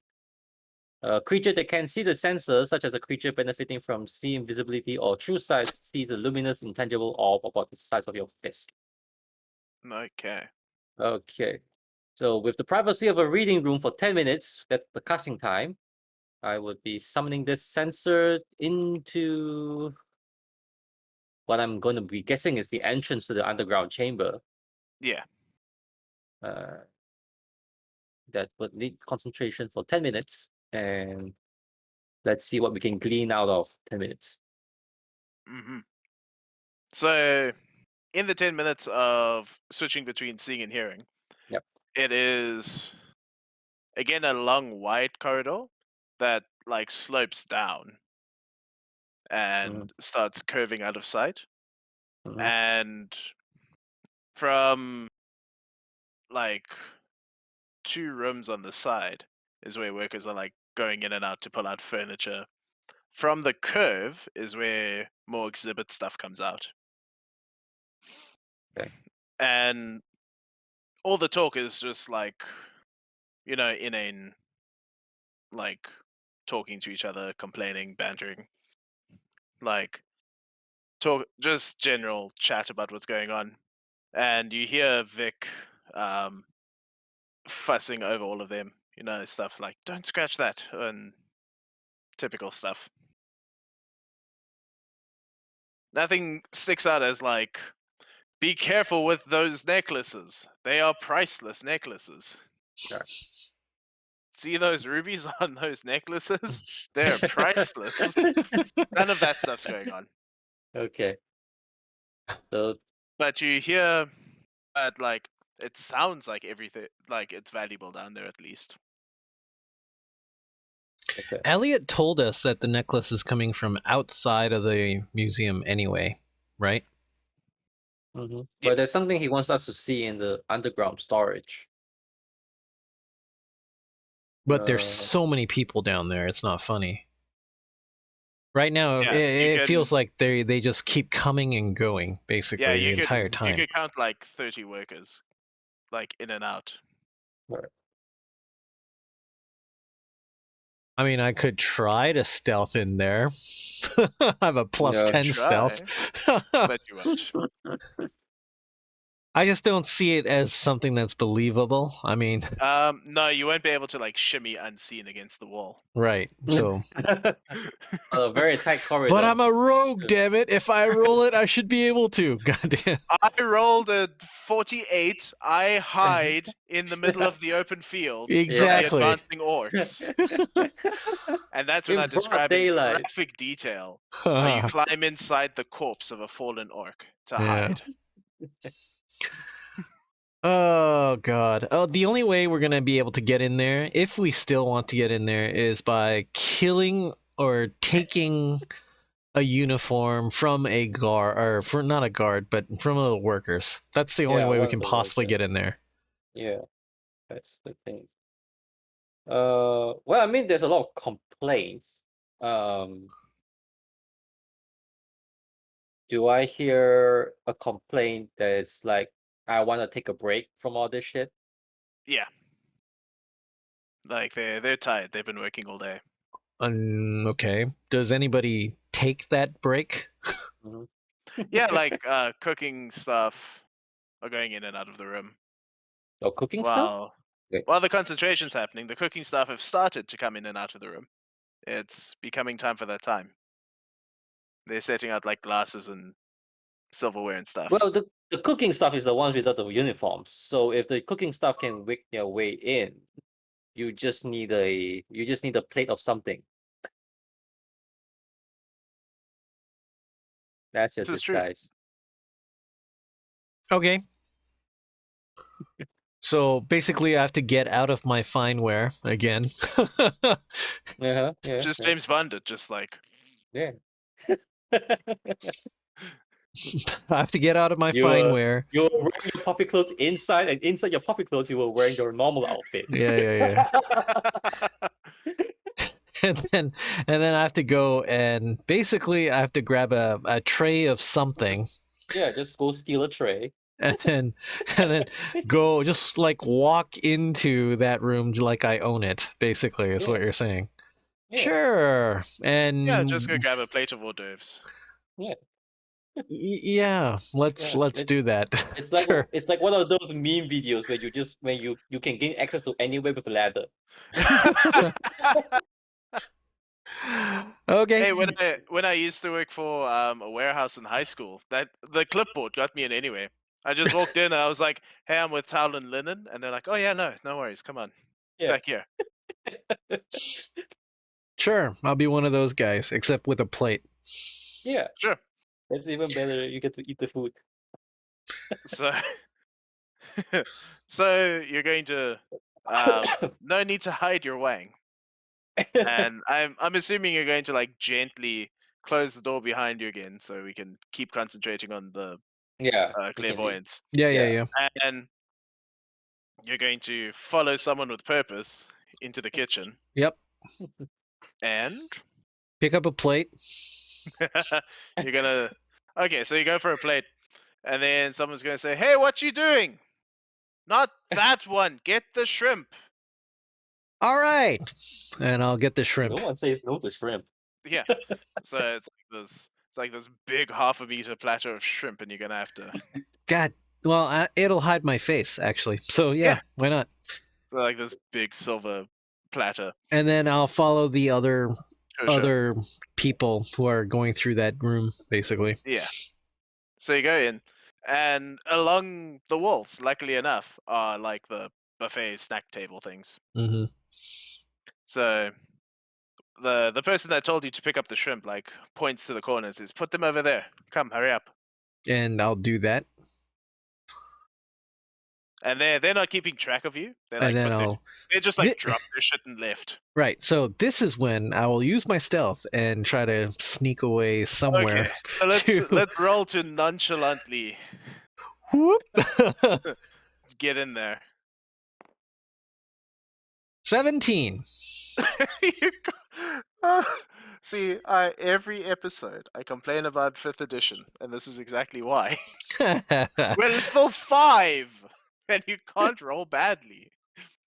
A creature that can see the sensor, such as a creature benefiting from see invisibility or true sight, sees a luminous, intangible orb about the size of your fist. Okay. Okay. So with the privacy of a reading room for 10 minutes, that's the casting time, I would be summoning this sensor into what I'm going to be guessing is the entrance to the underground chamber. Yeah. Uh, that would need concentration for 10 minutes. And let's see what we can glean out of 10 minutes. hmm So, in the 10 minutes of switching between seeing and hearing, Yep. it is again a long wide corridor that like slopes down and starts curving out of sight. Mhm. And from like two rooms on the side is where workers are like going in and out to pull out furniture. From the curve is where more exhibit stuff comes out. Okay. And all the talk is just like, inane, like talking to each other, complaining, bantering, like talk, just general chat about what's going on. And you hear Vic fussing over all of them, stuff like, don't scratch that, and typical stuff. Nothing sticks out as like, be careful with those necklaces. They are priceless necklaces. Sure. See those rubies on those necklaces? They're priceless. None of that stuff's going on. Okay. So But you hear that, like, it sounds like everything, like it's valuable down there at least. okay. Elliot told us that the necklace is coming from outside of the museum anyway, right? But there's something he wants us to see in the underground storage. But there's Uh, so many people down there, it's not funny. Right now, Yeah, you it feels can- like they just keep coming and going, basically, Yeah, the entire you time. could count like 30 workers, like in and out. Right. I mean, I could try to stealth in there. I have a plus Yeah. 10 stealth. Try, but you won't. I just don't see it as something that's believable. I mean, No, you won't be able to like shimmy unseen against the wall. right. So, A very tight corridor. but I'm a rogue, damn it. If I roll it, I should be able to. Goddamn. I rolled a 48. I hide in the middle of the open field Exactly. from the advancing orcs. And that's In without broad describing daylight. graphic detail. How you climb inside the corpse of a fallen orc to Yeah. hide. Oh god. Oh, the only way we're gonna be able to get in there, if we still want to get in there, is by killing or taking a uniform from a guard, or for not a guard, but from the workers. That's the only Yeah, way we one of can the possibly workers. get in there. Yeah, that's the thing. Well, I mean, there's a lot of complaints. Do I hear a complaint that's like, I want to take a break from all this shit? Yeah. Like they're tired. They've been working all day. Okay. Does anybody take that break? Mhm. Yeah, like cooking stuff or going in and out of the room. Oh, cooking stuff? While the concentration's happening, the cooking staff have started to come in and out of the room. It's becoming time for that time. They're setting out like glasses and silverware and stuff. Well, the cooking stuff is the ones without the uniforms. So if the cooking stuff can work their way in, you just need a plate of something. That's your This is true. disguise. Okay. So basically, I have to get out of my fine wear again. Yeah. Just James Bond it, just like Yeah. I have to get out of my You fine were- wear. You were wearing your puffy clothes inside, and inside your puffy clothes, you were wearing your normal outfit. Yeah. and then I have to go and basically I have to grab a tray of something. Yeah, just go steal a tray. And then go just like walk into that room like I own it, basically, is what Yeah. you're saying. Yeah. Sure. And yeah, just go grab a plate of hors d'oeuvres. yeah, let's do that. It's like Sure. it's like one of those meme videos where you can gain access to anywhere with a ladder. Okay. Hey, when I used to work for a warehouse in high school, that the clipboard got me in anyway. I just walked in and I was like, "Hey, I'm with towel and linen," and they're like, "Oh yeah, no worries, come on, Yeah. back here." Sure, I'll be one of those guys, except with a plate. Yeah, Sure. that's even better. You get to eat the food. So, so you're going to no need to hide your wang, and I'm assuming you're going to like gently close the door behind you again, so we can keep concentrating on the Yeah. we can do- clairvoyance. Yeah. And you're going to follow someone with purpose into the kitchen. Yep. And Pick up a plate. you're gonna okay, so you go for a plate, and then someone's gonna say, "Hey, what you doing? Not that one. Get the shrimp." All right. And I'll get the shrimp. No one says no to shrimp. Yeah. So it's like this big half a meter platter of shrimp, and you're gonna have to God. Well, it'll hide my face, actually. So yeah, why not? so like this big silver platter. And then I'll follow the Sure. other people who are going through that room, basically. Yeah. So you go in, and along the walls, luckily enough, are like the buffet snack table things. Mm-hmm. So the person that told you to pick up the shrimp like points to the corners, says, "Put them over there. Come, hurry up." And I'll do that. And they're not keeping track of you. They're And like then they just like drop their shit and left. Right. So this is when I will use my stealth and try to sneak away somewhere. Okay. So let's roll to nonchalantly Whoop. get in there. 17. See, every episode I complain about 5th edition, and this is exactly why. We're level 5, and you can't roll badly.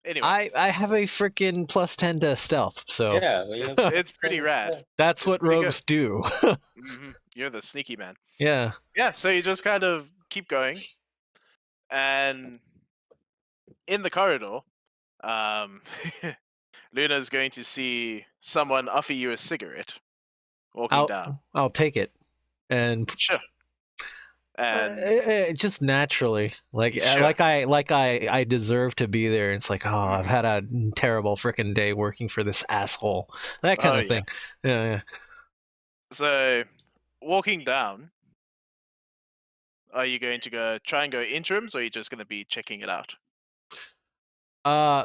Anyway, I have a freaking +10 to stealth, so Yeah, it's pretty rad. that's It's what pretty rogues do. You're the sneaky man. Yeah. Yeah, so you just kind of keep going, And in the corridor, Luna's going to see someone offer you a cigarette walking down. I'll take it, and Sure. And just naturally, Sure. I deserve to be there. It's like, oh, I've Mhm. had a terrible freaking day working for this asshole, that kind Oh, of thing. Yeah. So, walking down, are you going to try and go interims, or are you just going to be checking it out?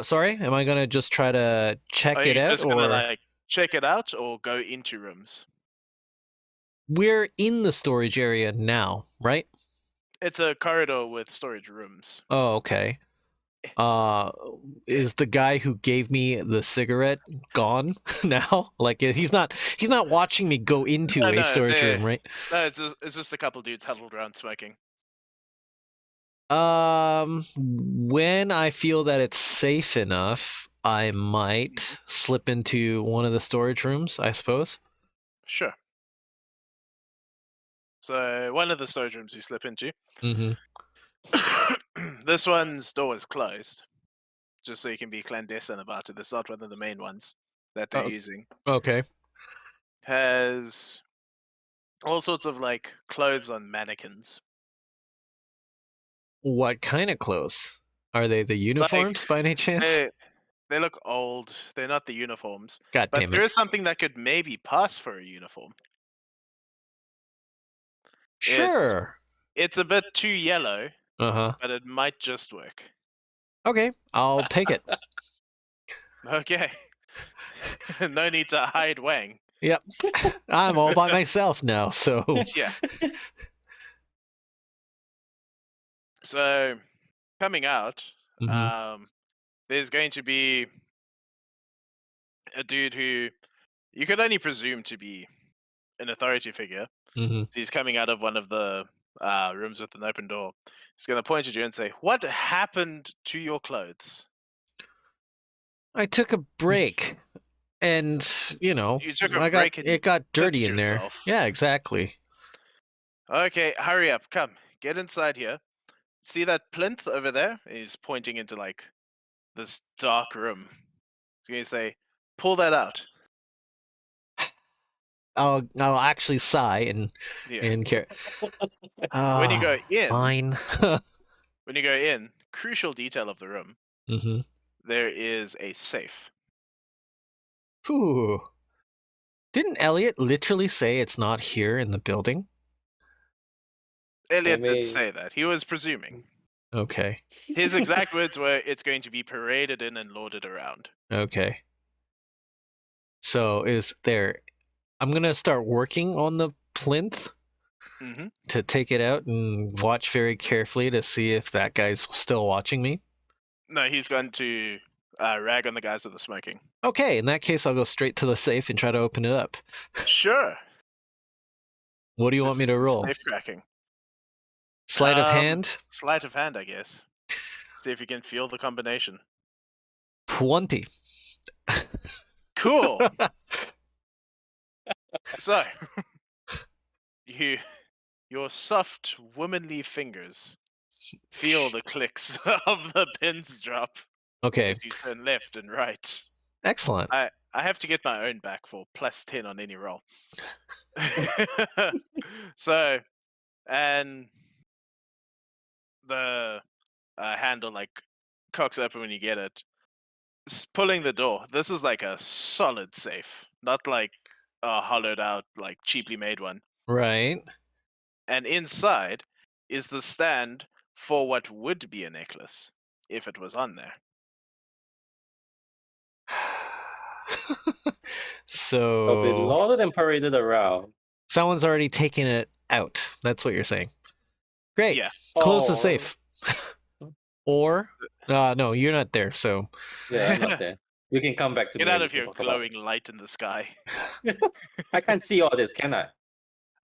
Sorry, am I gonna just try to check Are it you out, just going to or check it out, or go into rooms? we're in the storage area now, right? It's a corridor with storage rooms. Oh, okay. Is the guy who gave me the cigarette gone now? Like he's not watching me go into a No, storage room, right? no, it's just a couple dudes huddled around smoking. When I feel that it's safe enough, I might slip into one of the storage rooms, I suppose. Sure. So one of the storage rooms you slip into. Mm-hmm. This one's door is closed, just so you can be clandestine about it. This is not one of the main ones that they're using. Okay. Has all sorts of clothes on mannequins. What kind of clothes? Are they the uniforms by any chance? They look old. They're not the uniforms. God But damn there it. is something that could maybe pass for a uniform. Sure. It's a bit too yellow, Uh-huh. but it might just work. Okay, I'll take it. Okay. No need to hide Wang. Yep. I'm all by myself now, so Yeah. So coming out, Mhm. there's going to be a dude who you could only presume to be an authority figure. Mhm. So he's coming out of one of the rooms with an open door. He's going to point at you and say, "What happened to your clothes?" I took a break, and You took a break and you it got dirty pissed in there. yourself. Yeah, exactly. Okay, hurry up. Come, get inside here. See that plinth over there? He's pointing into this dark room. He's going to say, "Pull that out." I'll actually sigh Yeah. and care. When you go in, Fine. crucial detail of the room, Mhm. there is a safe. Whew. Didn't Elliot literally say it's not here in the building? Elliot did Maybe say that. He was presuming. Okay. His exact words were, "It's going to be paraded in and lorded around." Okay. So I'm gonna start working on the plinth Hmm. to take it out and watch very carefully to see if that guy's still watching me. No, he's going to rag on the guys that are smoking. Okay, in that case, I'll go straight to the safe and try to open it up. Sure. What do you want This me is to for roll? safe cracking. Sleight of hand? Sleight of hand, I guess. See if you can feel the combination. 20. Cool. So, your soft, womanly fingers feel the clicks of the pins drop Okay, as you turn left and right. excellent. I have to get my own back for +10 on any roll. So, and the handle cocks open when you get it. Pulling the door. This is like a solid safe, not like a hollowed out, cheaply made one. Right. And inside is the stand for what would be a necklace if it was on there. I'll be So lauded and paraded around. someone's already taken it out. That's what you're saying. Great. Yeah. Close the Oh. safe. Or no, you're not there, so Yeah, I'm not there. You can come back to Get me. out and of we can your talk about glowing light in the sky. it. I can't see all this, can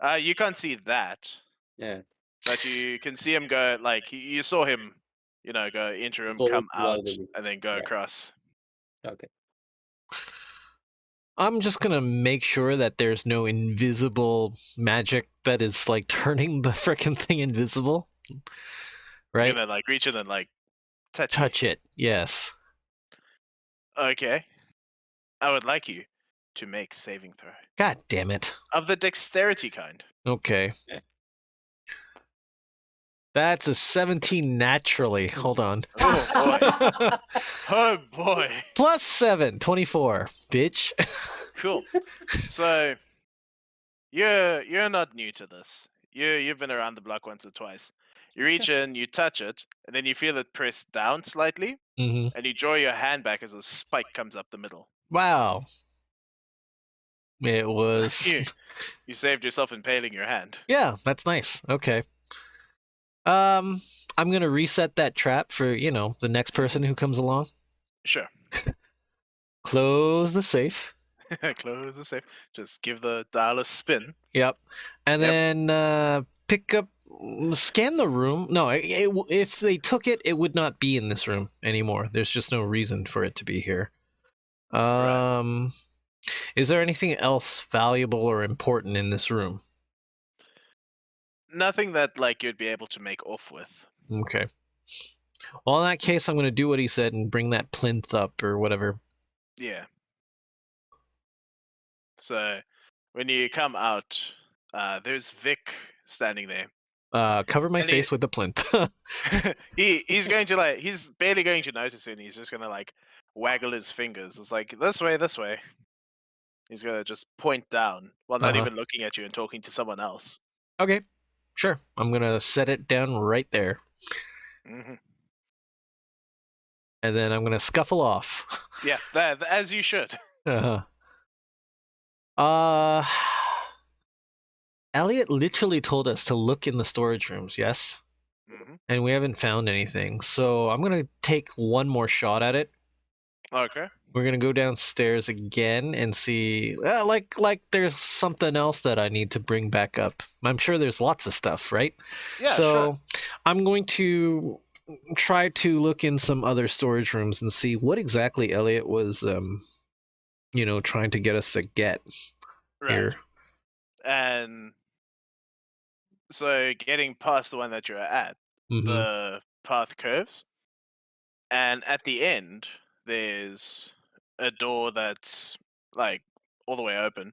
I? You can't see that, Yeah. but you can see him go. You saw him, go enter him, Go come to one out, of the rooms. and then go Yeah. across. Okay. I'm just gonna make sure that there's no invisible magic that is turning the frickin' thing invisible. right? You're gonna like reach in and like touch it. Yes. Okay. I would like you to make saving throw God damn it. of the dexterity kind. Okay. Okay. That's a 17 naturally. Hold on. Oh boy. Oh boy. Plus 7, 24. Bitch. Cool. So you're not new to this. You've been around the block once or twice. You reach in, you touch it, and then you feel it press down slightly, Hmm. and you draw your hand back as a spike comes up the middle. Wow. It was. You saved yourself impaling your hand. Yeah, that's nice. Okay. I'm gonna reset that trap for, the next person who comes along. Sure. Close the safe. Close the safe. Just give the dial a spin. Yep. And Yep. then pick up, scan the room. No, if they took it, it would not be in this room anymore. There's just no reason for it to be here. Is there anything else valuable or important in this room? Nothing that like you'd be able to make off with. Okay. Well, in that case, I'm going to do what he said and bring that plinth up or whatever. Yeah. So when you come out, there's Vic standing there. Cover my And face with the plinth. He's going to he's barely going to notice it, and he's just gonna like waggle his fingers. It's like this way, this way. He's gonna just point down while not Uh-huh. even looking at you and talking to someone else. Okay, sure. I'm going to set it down right there. Hmm. And then I'm going to scuffle off. Yeah, that as you should. Uh-huh. Elliot literally told us to look in the storage rooms, yes? Hmm. And we haven't found anything. So I'm going to take one more shot at it. Okay. We're going to go downstairs again and see like there's something else that I need to bring back up. I'm sure there's lots of stuff, right? Yeah, So sure. I'm going to try to look in some other storage rooms and see what exactly Elliot was trying to get us to get Right. here. And so getting past the one that you're at, Mhm. the path curves, and at the end there's a door that's like all the way open,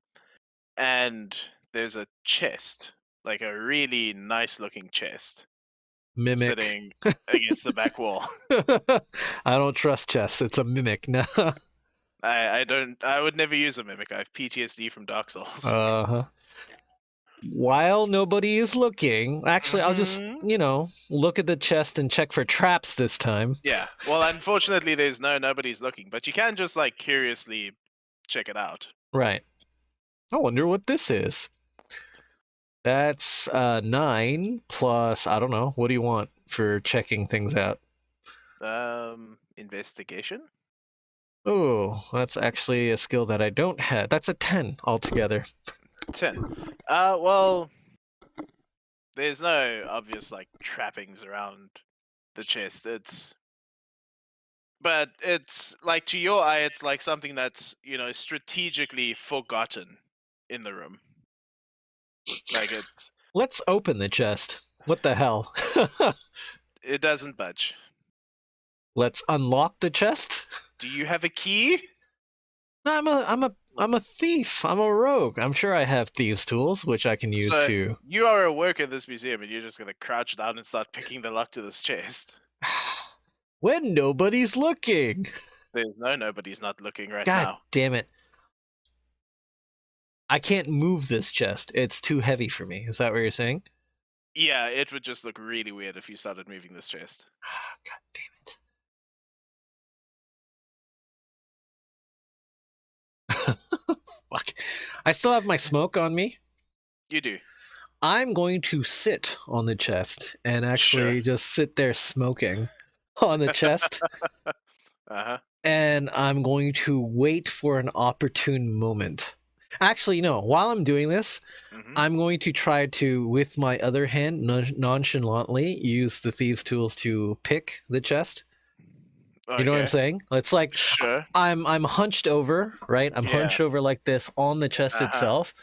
and there's a chest, like a really nice looking chest, Mimic. sitting against the back wall. I don't trust chess. It's a mimic. No. I would never use a mimic. I have PTSD from Dark Souls. Uh-huh. While nobody is looking, actually, I'll just, Mhm. look at the chest and check for traps this time. Yeah. Well, unfortunately, there's nobody's looking, but you can just like curiously check it out. Right. I wonder what this is. That's 9 plus, I don't know. What do you want for checking things out? Investigation. Oh, that's actually a skill that I don't have. That's a 10 altogether. 10. Well, there's no obvious like trappings around the chest. But it's like to your eye, it's like something that's strategically forgotten in the room. Like Let's open the chest. What the hell? it doesn't budge. Let's unlock the chest. Do you have a key? No, I'm a thief. I'm a rogue. I'm sure I have thieves' tools, which I can use So to. you are a worker in this museum, and you're just gonna crouch down and start picking the lock to this chest. When nobody's looking. Nobody's not looking right God now. damn it. I can't move this chest. It's too heavy for me. Is that what you're saying? Yeah, it would just look really weird if you started moving this chest. God damn it. Fuck. I still have my smoke on me. You do. I'm going to sit on the chest and actually just sit there smoking on the chest. Uh-huh. And I'm going to wait for an opportune moment. Actually, no. While I'm doing this, I'm going to try to, with my other hand, nonchalantly use the thieves' tools to pick the chest. Okay. You know what I'm saying? It's like Sure. I'm hunched over, right? I'm hunched over like this on the chest itself,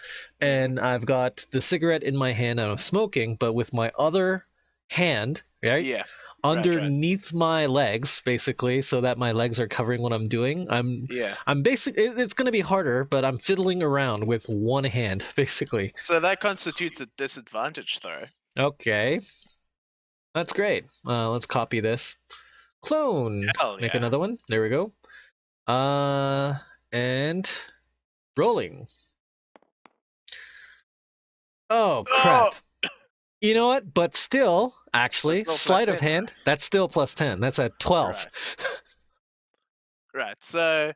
and I've got the cigarette in my hand and I'm smoking, but with my other hand, right? Yeah. underneath my legs, basically, so that my legs are covering what I'm doing. Yeah. I'm basically, it's going to be harder, but I'm fiddling around with one hand, basically. So that constitutes a disadvantage throw. Okay. That's great. Let's copy this. Clone. Hell Make yeah. another one. There we go. And rolling. Oh, crap. You know what? But still, actually, still plus sleight of 10, though. hand, that's still plus 10. That's at 12. Right. Right. So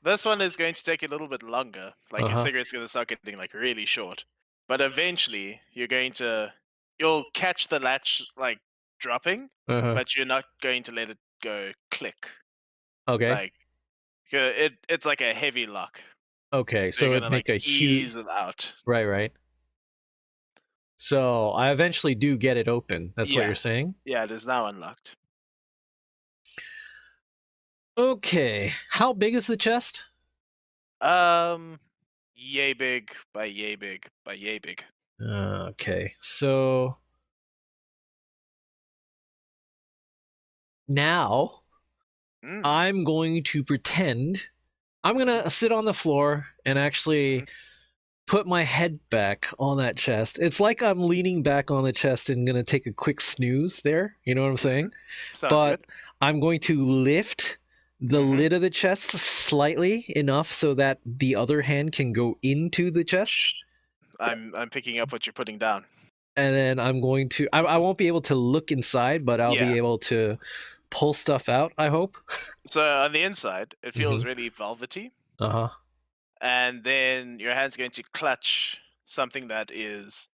this one is going to take a little bit longer. Like your Uh-huh. cigarette's going to start getting like really short. But eventually you'll catch the latch like dropping, Uh-huh. but you're not going to let it go click. Okay. Like it's like a heavy lock. Okay, So you're so gonna it'd make like a ease huge... it out. Right. So I eventually do get it open. That's what Yeah. you're saying? Yeah, it is now unlocked. Okay. How big is the chest? Yay big by yay big by yay big. Okay, so now Mm. I'm going to pretend I'm going to sit on the floor and actually put my head back on that chest. It's like I'm leaning back on the chest and going to take a quick snooze there. You know what I'm saying? Sounds But good. I'm going to lift the lid of the chest slightly enough so that the other hand can go into the chest. Shh. I'm picking up what you're putting down. And then I'm going to... I won't be able to look inside, but I'll be Yeah. able to pull stuff out, I hope. So on the inside, it feels Mhm. really velvety, Uh-huh. and then your hand's going to clutch something that is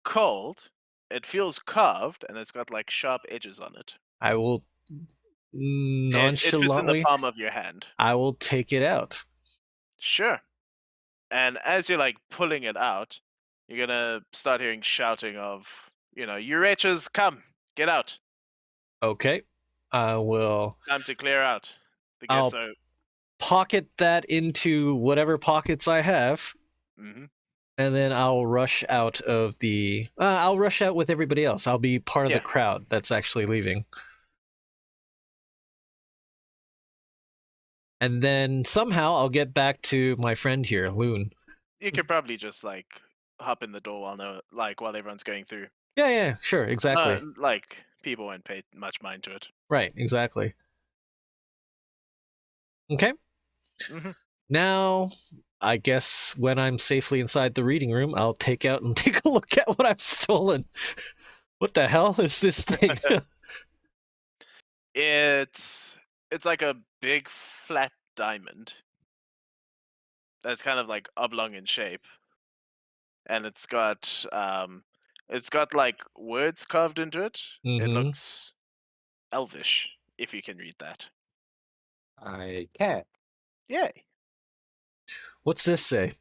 cold. It feels carved, and it's got like sharp edges on it. I will It fits in the nonchalantly... palm of your hand. I will take it out. Sure. And as you're like pulling it out, you're gonna start hearing shouting of, you wretches, come, get out. Okay. I will... Time to clear out. The I'll guests are. pocket that into whatever pockets I have, Mhm. and then I'll rush out of the... I'll rush out with everybody else. I'll be part of the Yeah. crowd that's actually leaving. And then somehow I'll get back to my friend here, Loon. You could probably just like hop in the door while everyone's going through. Yeah, sure, exactly. Like people won't pay much mind to it. Right, exactly. Okay. Hmm. Now, I guess when I'm safely inside the reading room, I'll take out and take a look at what I've stolen. What the hell is this thing? It's like a big flat diamond that's kind of like oblong in shape, and it's got like words carved into it. It Mm-hmm. looks elvish, if you can read that. I can. Yay! What's this say?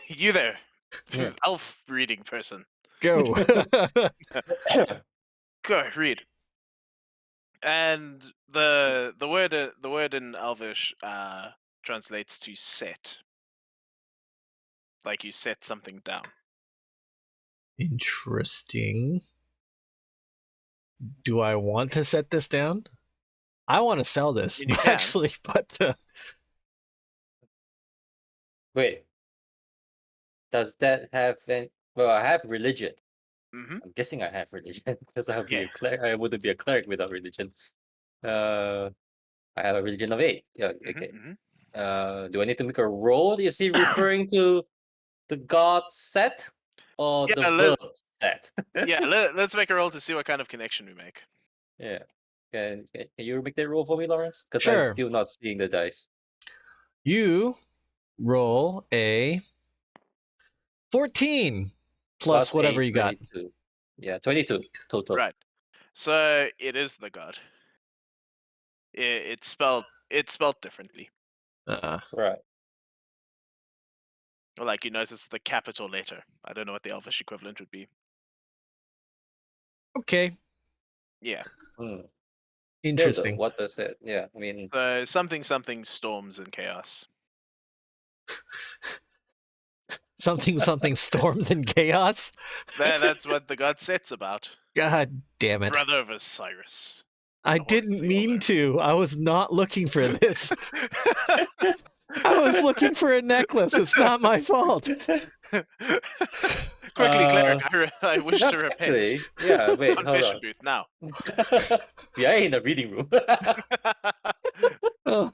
You there, Yeah. elf reading person. Go. Go read. And the word in Elvish translates to set, like you set something down. Interesting. Do I want to set this down? I want to sell this, You can. actually, but Wait. Does that have any... Well, I have religion. Mm-hmm. I'm guessing I have religion because I'll be Yeah. a cleric. I wouldn't be a cleric without religion. I have a religion of 8. Yeah, okay. Mm-hmm. Do I need to make a roll? Is he referring to the god set or the Yeah, verb set? Yeah, let's make a roll to see what kind of connection we make. Yeah. Can you make that roll for me, Lawrence? Because I'm sure. still not seeing the dice. You roll a 14 plus whatever 8, you got. 22. Yeah, 22 total. Right. So it is the god. It's spelled differently. Right. Like you notice the capital letter. I don't know what the Elvish equivalent would be. Okay. Yeah. Hmm. Interesting. Still, though, what does it? Yeah, I mean, So something storms and chaos. something storms and chaos. That's what the god set's about. God damn it! Brother of Osiris. I Horns didn't the mean elbow. to. I was not looking for this. I was looking for a necklace. It's not my fault. Quickly, cleric. I wish No, to repent. actually, yeah. Wait, hold Confession on. booth now. We are in the reading room. Oh,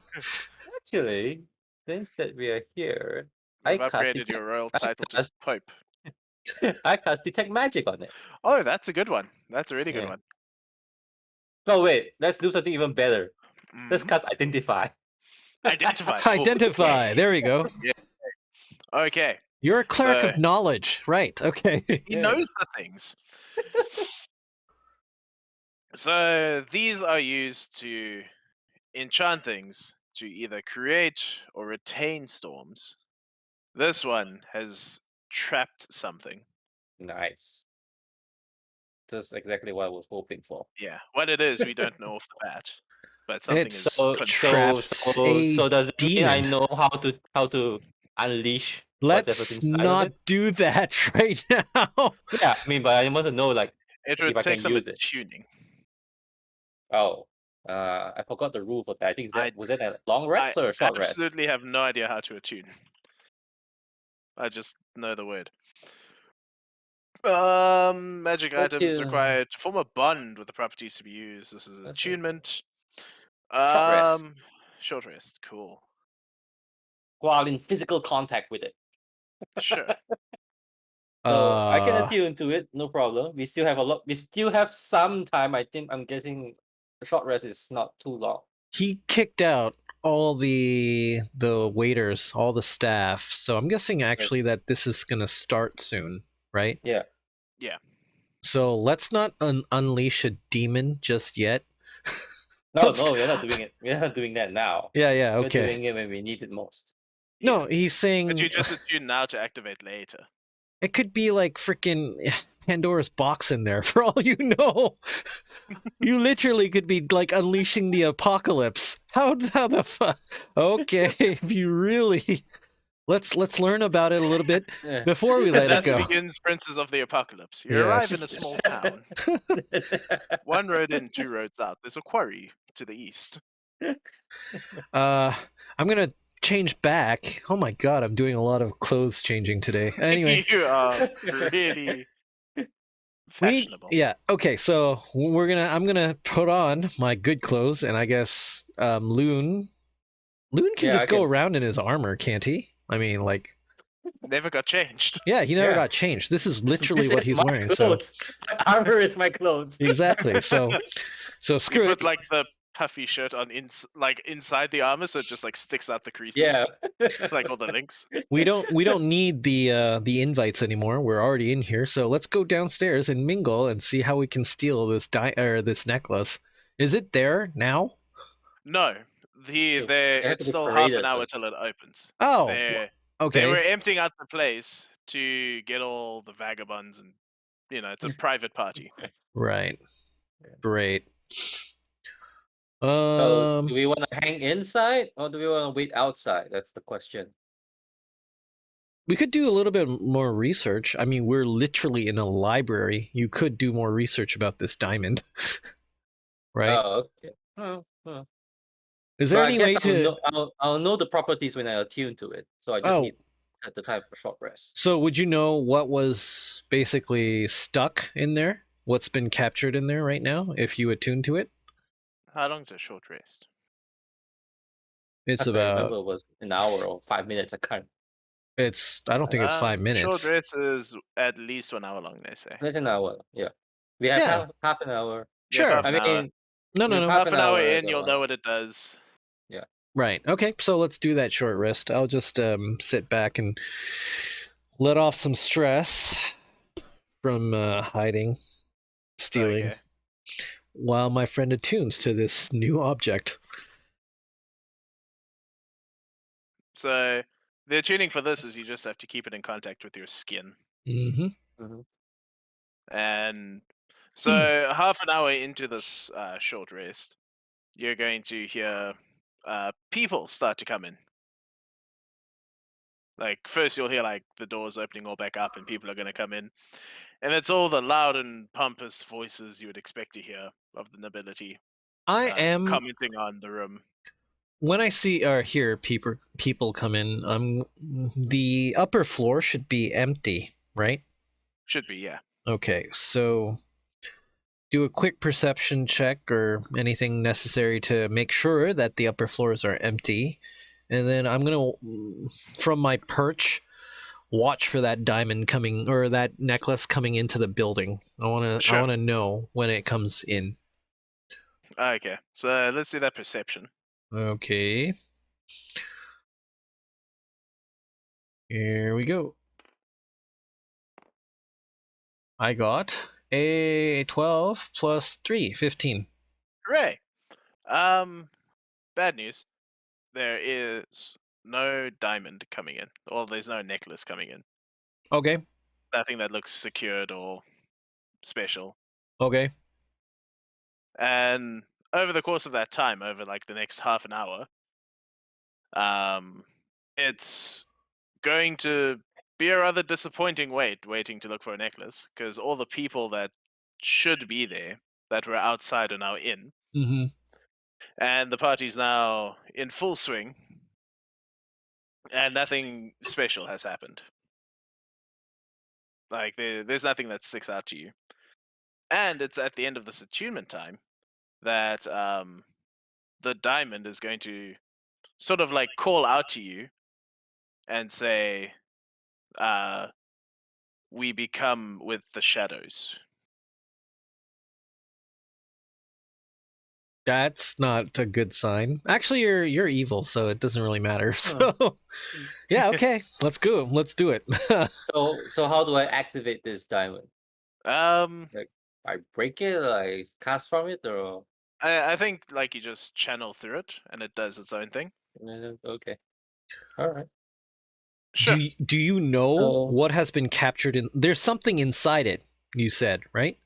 Actually, since that we are here, You've I cast upgraded detect, your royal I title to cast, Pope. I cast detect magic on it. Oh, that's a good one. That's a really good Yeah. one. Oh wait, let's do something even better. Let's Mhm. cast identify. Identify. Oh, identify. yeah. There we go. Okay. You're a cleric So- of knowledge, right? Okay. He Yeah. knows the things. So these are used to enchant things to either create or retain storms. This one has trapped something. Nice. Just exactly what I was hoping for. Yeah. What it is, we don't know off the bat. But something It's is So trapped a does it mean I demon. know how to unleash whatever's Let's inside of not it? do that right now. Yeah, I mean, but I want to know like It if would I take can some use it. attuning. Oh, I forgot the rule for that. I think was that a long I rest or a short rest? absolutely have no idea how to attune. I just know the word. Magic items Okay. required to form a bond with the properties to be used. This is Okay. attunement. Short rest. Short rest. Cool. While in physical contact with it. Sure. So I can Uh, attune to it, no problem. We still have a lot. We still have some time. I think I'm guessing the short rest is not too long. he kicked out all the waiters, all the staff. So I'm guessing actually that this is gonna start soon, right? Yeah. Yeah. So let's not unleash a demon just yet. No, Let's- no, we're not doing it. We're not doing that now. Yeah, We're okay. doing it when we need it most. No, Yeah. he's saying But you just attune now to activate later. it could be like freaking Pandora's box in there for all you know. You literally could be like unleashing the apocalypse. How the fuck? Okay, if you really let's learn about it a little bit Yeah. before we let it Thus go. begins Princes of the Apocalypse. You Yes. arrive in a small town. One road in, two roads out. There's a quarry to the east. I'm gonna change back. Oh my god, I'm doing a lot of clothes changing today. Anyway, You are really fashionable. Okay, so I'm gonna put on my good clothes, and I guess Loon can Yeah, just I go can- around in his armor, can't he? I mean, like, Never got changed. yeah, he never Yeah. got changed. This is literally This what is he's my wearing. clothes. My armor is my clothes. So exactly. So You screw put it. like the puffy shirt on inside the armor, so it just like sticks out the creases. Yeah. Like all the links. We don't need the invites anymore. We're already in here, so let's go downstairs and mingle and see how we can steal this necklace. Is it there now? No, It has it's to be still half paraded an hour first. till it opens. Oh, They okay. were emptying out the place to get all the vagabonds, and it's a private party. Right. Yeah. Great. So do we want to hang inside or do we want to wait outside? That's the question. We could do a little bit more research. I mean, we're literally in a library. You could do more research about this diamond. Right? Oh, okay. Oh. Is there But I any guess way to I'll know the properties when I attune to it. So I just Oh. need at the time for short rest. So would you know what was basically stuck in there? What's been captured in there right now if you attune to it? How long's a short rest? It's As I about remember, it was an hour or 5 minutes. I can't. I don't think it's 5 minutes. Short rest is at least 1 hour long, they say. It's an hour. Yeah, we have Yeah. half an hour. Yeah, Sure. half I an hour. mean, No. with Half an hour in, go you'll on. know what it does. Right. Okay. So let's do that short rest. I'll just sit back and let off some stress from hiding, stealing, Okay. while my friend attunes to this new object. So the tuning for this is you just have to keep it in contact with your skin. Mm-hmm. And so half an hour into this short rest, you're going to hear people start to come in. Like first you'll hear like the doors opening all back up and people are going to come in, and it's all the loud and pompous voices you would expect to hear of the nobility I am commenting on the room. when I see or hear people come in. The upper floor should be empty, right? Should be, yeah. Okay, so do a quick perception check or anything necessary to make sure that the upper floors are empty, and then I'm gonna, from my perch, watch for that diamond coming or that necklace coming into the building. I wanna Sure. know when it comes in. Okay, so let's do that perception. Okay. Here we go. I got a 12 plus 3, 15. Hooray! Bad news. There is no diamond coming in. Well, there's no necklace coming in. Okay. Nothing that looks secured or special. Okay. And over the course of that time, over like the next half an hour, it's going to be a rather disappointing waiting to look for a necklace, because all the people that should be there that were outside are now in, Mm-hmm. and the party's now in full swing, and nothing special has happened. Like there's nothing that sticks out to you, and it's at the end of this attunement time that the diamond is going to sort of like call out to you and say, "We become with the shadows." That's not a good sign. Actually, you're evil, so it doesn't really matter. So, yeah, okay, let's go. Let's do it. So how do I activate this diamond? Like I break it, I cast from it, or I think like you just channel through it and it does its own thing. okay, all right. Sure. Do you know So- what has been captured in? There's something inside it. You said, right?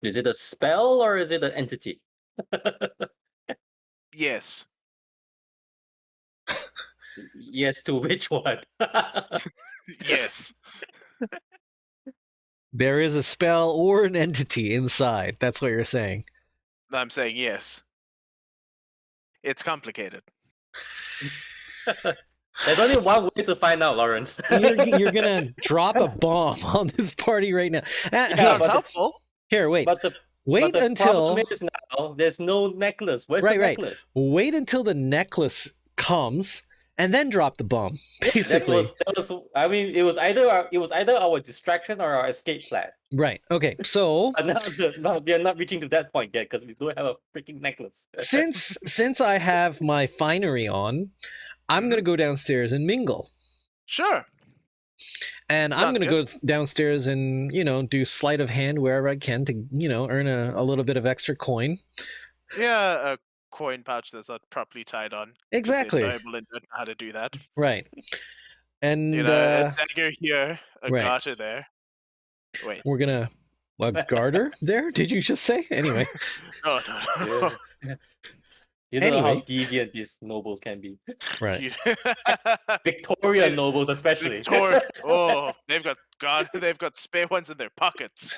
Is it a spell or is it an entity? Yes. Yes, to which one? Yes. There is a spell or an entity inside. That's what you're saying. I'm saying yes. It's complicated. There's only one way to find out, Lawrence. You're gonna drop a bomb on this party right now. Yeah, Sounds but- helpful. Here, wait. But the Wait but the until problem is now there's no necklace. Where's Right, the right. necklace? wait until the necklace comes and then drop the bomb. That Basically. was I mean it was either our distraction or our escape plan. Right. Okay. So But now they're not reaching to that point yet because we don't have a freaking necklace. since I have my finery on, I'm gonna go downstairs and mingle. Sure. And I'm Sounds gonna go downstairs and, do sleight of hand wherever I can to, earn a little bit of extra coin. Yeah, a coin pouch that's not properly tied on. 'cause they're Exactly. noble and don't know how to do that. Right. And You know, a dagger here, a right. garter there. Wait. we're gonna a garter there? Did you just say? Anyway. No. Yeah. You don't know how Anyway. deviant these nobles can be. Right. You- Victorian nobles especially. Victor- oh, they've got spare ones in their pockets.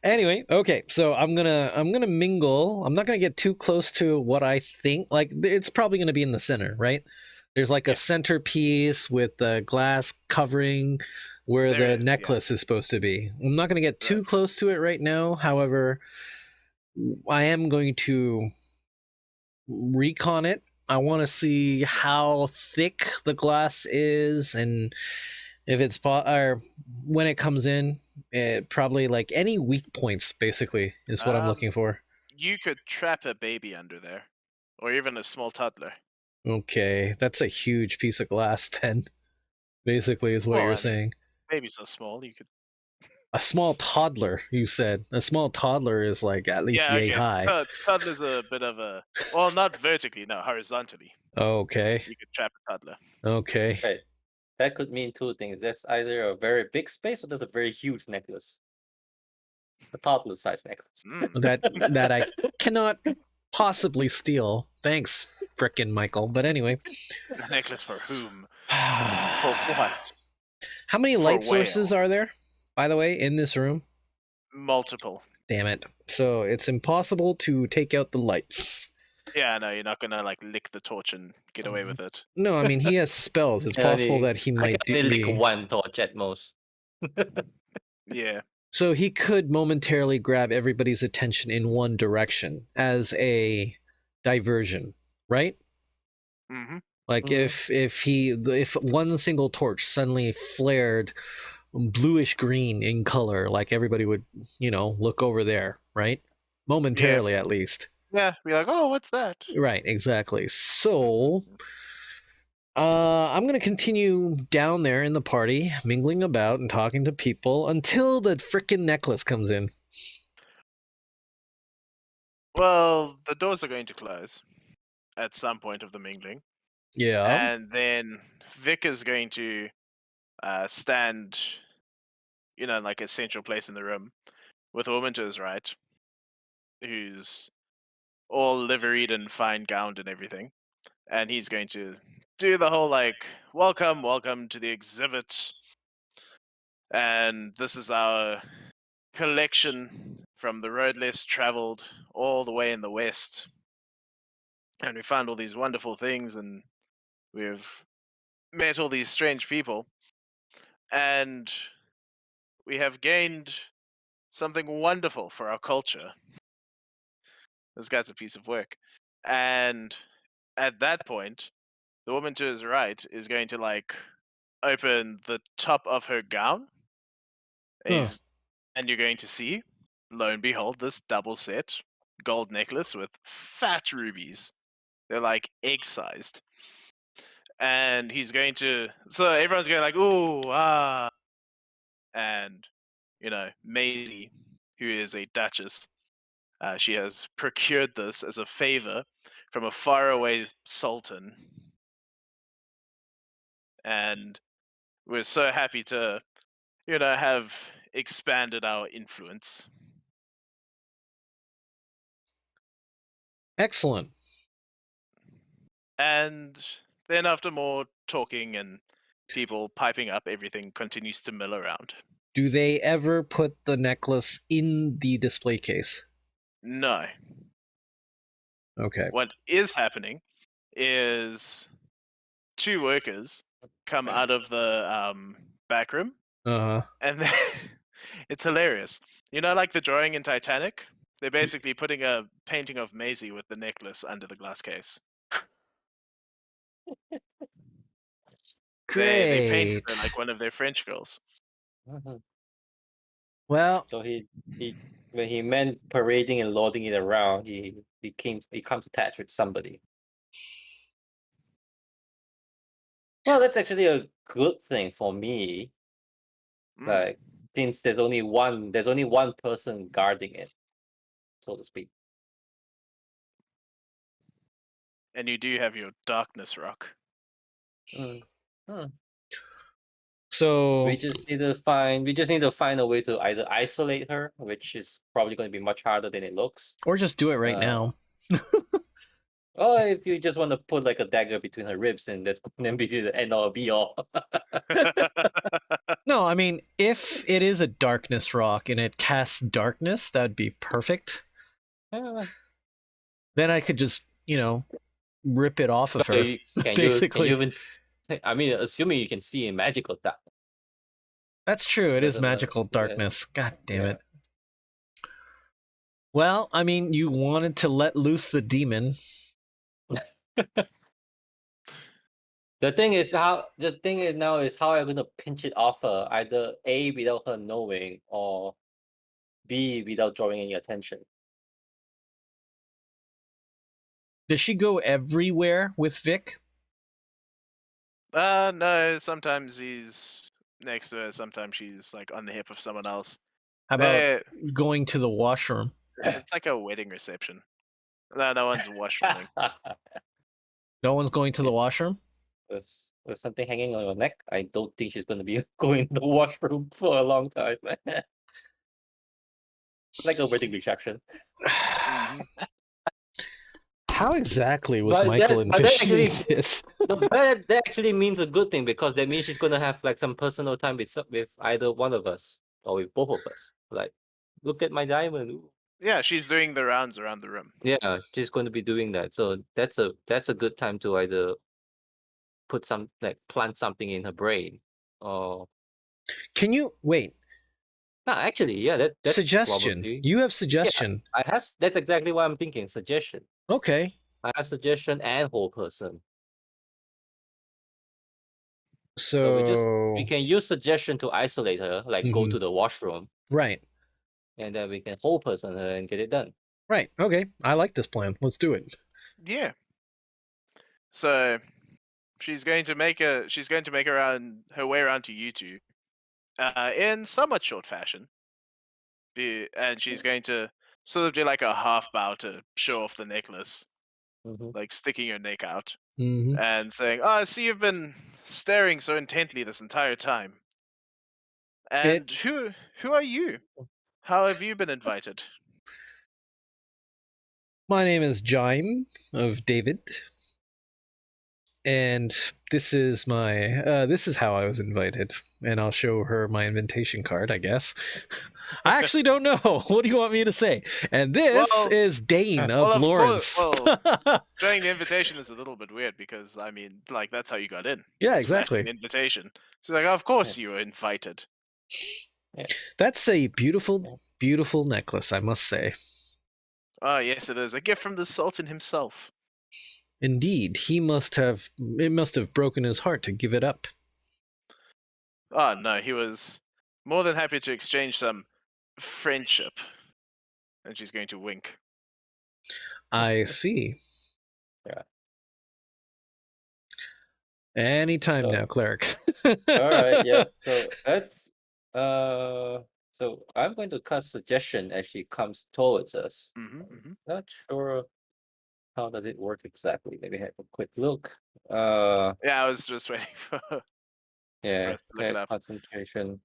Anyway, okay, so I'm gonna mingle. I'm not gonna get too close to what I think. Like, it's probably gonna be in the center, right? There's like a centerpiece with the glass covering where There the is, yeah. necklace is supposed to be. I'm not gonna get too close to it right now. However, I am going to recon it. I want to see how thick the glass is, and if it's or when it comes in, probably like any weak points basically is what I'm looking for. You could trap a baby under there, or even a small toddler. Okay, that's a huge piece of glass then. Basically, is what Well, I you're mean- saying. Maybe so small you could. A small toddler, you said. A small toddler is like at least yay high. Toddler's a bit of a not vertically, no, horizontally. Okay. You could trap a toddler. Okay. Right. That could mean two things. That's either a very big space or there's a very huge necklace. A toddler-sized necklace. Mm. That I cannot possibly steal. Thanks. frickin' Michael. But anyway. A necklace for whom? For How what? many For light sources are whales. there, by the way, in this room? Multiple. Damn it. So it's impossible to take out the lights. Yeah, no, you're not gonna like lick the torch and get away with it. No, I mean, he has spells. It's possible that he I might can only lick be... one torch at most. Yeah. So he could momentarily grab everybody's attention in one direction as a diversion, right? Mm-hmm. Like Mhm. if one single torch suddenly flared bluish green in color, like everybody would, look over there, right? Momentarily, at least. Yeah, be like, oh, what's that? Right, exactly. So I'm gonna continue down there in the party, mingling about and talking to people until the frickin' necklace comes in. Well, the doors are going to close at some point of the mingling, Yeah. and then Vic is going to stand, in like a central place in the room, with a woman to his right, who's all liveried and fine gowned and everything, and he's going to do the whole like, welcome to the exhibit, and this is our collection from the road less traveled all the way in the west, and we found all these wonderful things, and we've met all these strange people, and we have gained something wonderful for our culture. This guy's a piece of work. And at that point, the woman to his right is going to like open the top of her gown. Huh. And you're going to see, lo and behold, this double set gold necklace with fat rubies. They're like egg sized. And he's going to, so everyone's going like, ooh, ah. And, Maisie, who is a duchess, she has procured this as a favor from a faraway sultan. And we're so happy to, have expanded our influence. Excellent. And then after more talking and people piping up, everything continues to mill around. Do they ever put the necklace in the display case? No. Okay. What is happening is two workers come out of the back room, Uh-huh. and it's hilarious. Like the drawing in Titanic? They're basically putting a painting of Maisie with the necklace under the glass case. They painted her Great. like one of their French girls. Mhm. Well, So he when he meant parading and lauding it around, he becomes attached with somebody. Well, that's actually a good thing for me. Mm. Like since there's only one person guarding it, so to speak. And you do have your darkness rock. Mm. Hmm. so We just need to find a way to either isolate her, which is probably going to be much harder than it looks. or just do it right now. Or if you just want to put like a dagger between her ribs, and that's going to be the end all be all. No, I mean, if it is a darkness rock and it casts darkness, that'd be perfect. Yeah. Then I could just, rip it off of So her. can basically. you even? I mean, assuming you can see in magical darkness. That's true. It is Because of the- magical yeah. darkness. God damn Yeah. it. Well, I mean, you wanted to let loose the demon. The thing is now is how I'm gonna pinch it off her, either A, without her knowing, or B, without drawing any attention. Does she go everywhere with Vic? No, sometimes he's next to her, sometimes she's like on the hip of someone else. How about Eh, going to the washroom? It's like a wedding reception. No one's washrooming. No one's going to the washroom? With something hanging on your neck, I don't think she's gonna be going to the washroom for a long time. Like a wedding reception. Mhm. How exactly was But Michael that actually envisioning this? no, but that actually means a good thing because that means she's gonna have like some personal time with either one of us or with both of us. Like, look at my diamond. Ooh. Yeah, she's doing the rounds around the room. Yeah, she's going to be doing that. So that's a good time to either plant something in her brain or Can you wait? no, actually, yeah, that's Suggestion. probably You have yeah. suggestion. I have that's exactly what I'm thinking. Suggestion. Okay. I have suggestion and whole person. So we So can use suggestion to isolate her, like go Mhm. to the washroom, Right. and then we can whole person her and get it done. Right. Okay. I like this plan. Let's do it. Yeah. So she's going to make her way around to you two, in somewhat short fashion. And she's going to sort of do like a half bow to show off the necklace, Mhm. like sticking her neck out Hmm. and saying, "Oh, I see you've been staring so intently this entire time. And who are you? How have you been invited?" My name is Jaime of David, and this is how I was invited. And I'll show her my invitation card, I guess. I actually don't know. What do you want me to say? And this Well, is Dane well, of of Lawrence. course. Showing the invitation is a little bit weird because I mean, like that's how you got in. Yeah, It's flashing exactly. the invitation. So like, of course you were invited. That's a Yeah. beautiful, beautiful necklace, I must say. Oh yes, it is a gift from the Sultan himself. Indeed, it must have broken his heart to give it up. Oh no, he was more than happy to exchange some friendship. And she's going to wink. I see. Yeah. Anytime So- now, cleric. All right, yeah. So that's so I'm going to cast suggestion as she comes towards us. Not sure how does it work exactly. Let me have a quick look. Yeah, I was just waiting for Yeah, us to look it up. concentration.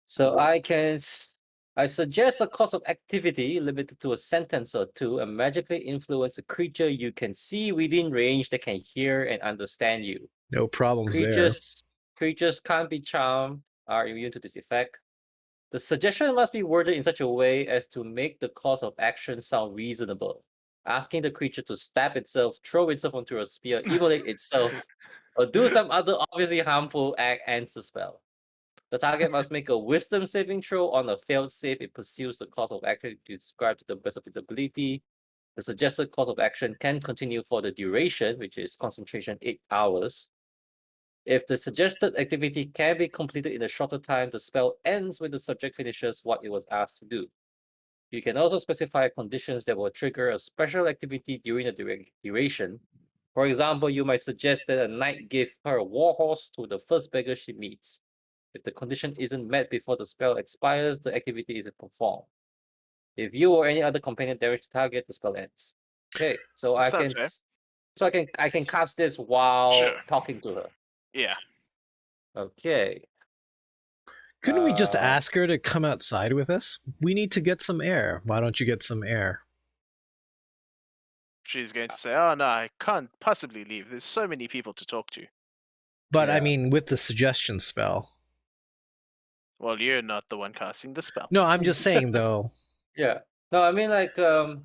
So I suggest a course of activity limited to a sentence or two and magically influence a creature you can see within range that can hear and understand you. No problems there. Creatures can't be charmed, are immune to this effect. The suggestion must be worded in such a way as to make the course of action sound reasonable. Asking the creature to stab itself, throw itself onto a spear, immolate itself, or do some other obviously harmful act ends the spell. The target must make a wisdom saving throw. On a failed save, it pursues the course of action described to the best of its ability. The suggested course of action can continue for the duration, which is concentration 8 hours. If the suggested activity can be completed in a shorter time, the spell ends when the subject finishes what it was asked to do. You can also specify conditions that will trigger a special activity during the duration. For example, you might suggest that a knight give her a warhorse to the first beggar she meets. If the condition isn't met before the spell expires, the activity isn't performed. If you or any other companion damage the target, the spell ends. Okay, so That sounds fair. I can cast this while Sure. talking to her. Yeah. Okay. Couldn't we just ask her to come outside with us? We need to get some air. Why don't you get some air? She's going to say, "Oh no, I can't possibly leave. There's so many people to talk to." But I Yeah. mean, with the suggestion spell. Well, you're not the one casting the spell. No, I'm just saying though. Yeah. No, I mean like the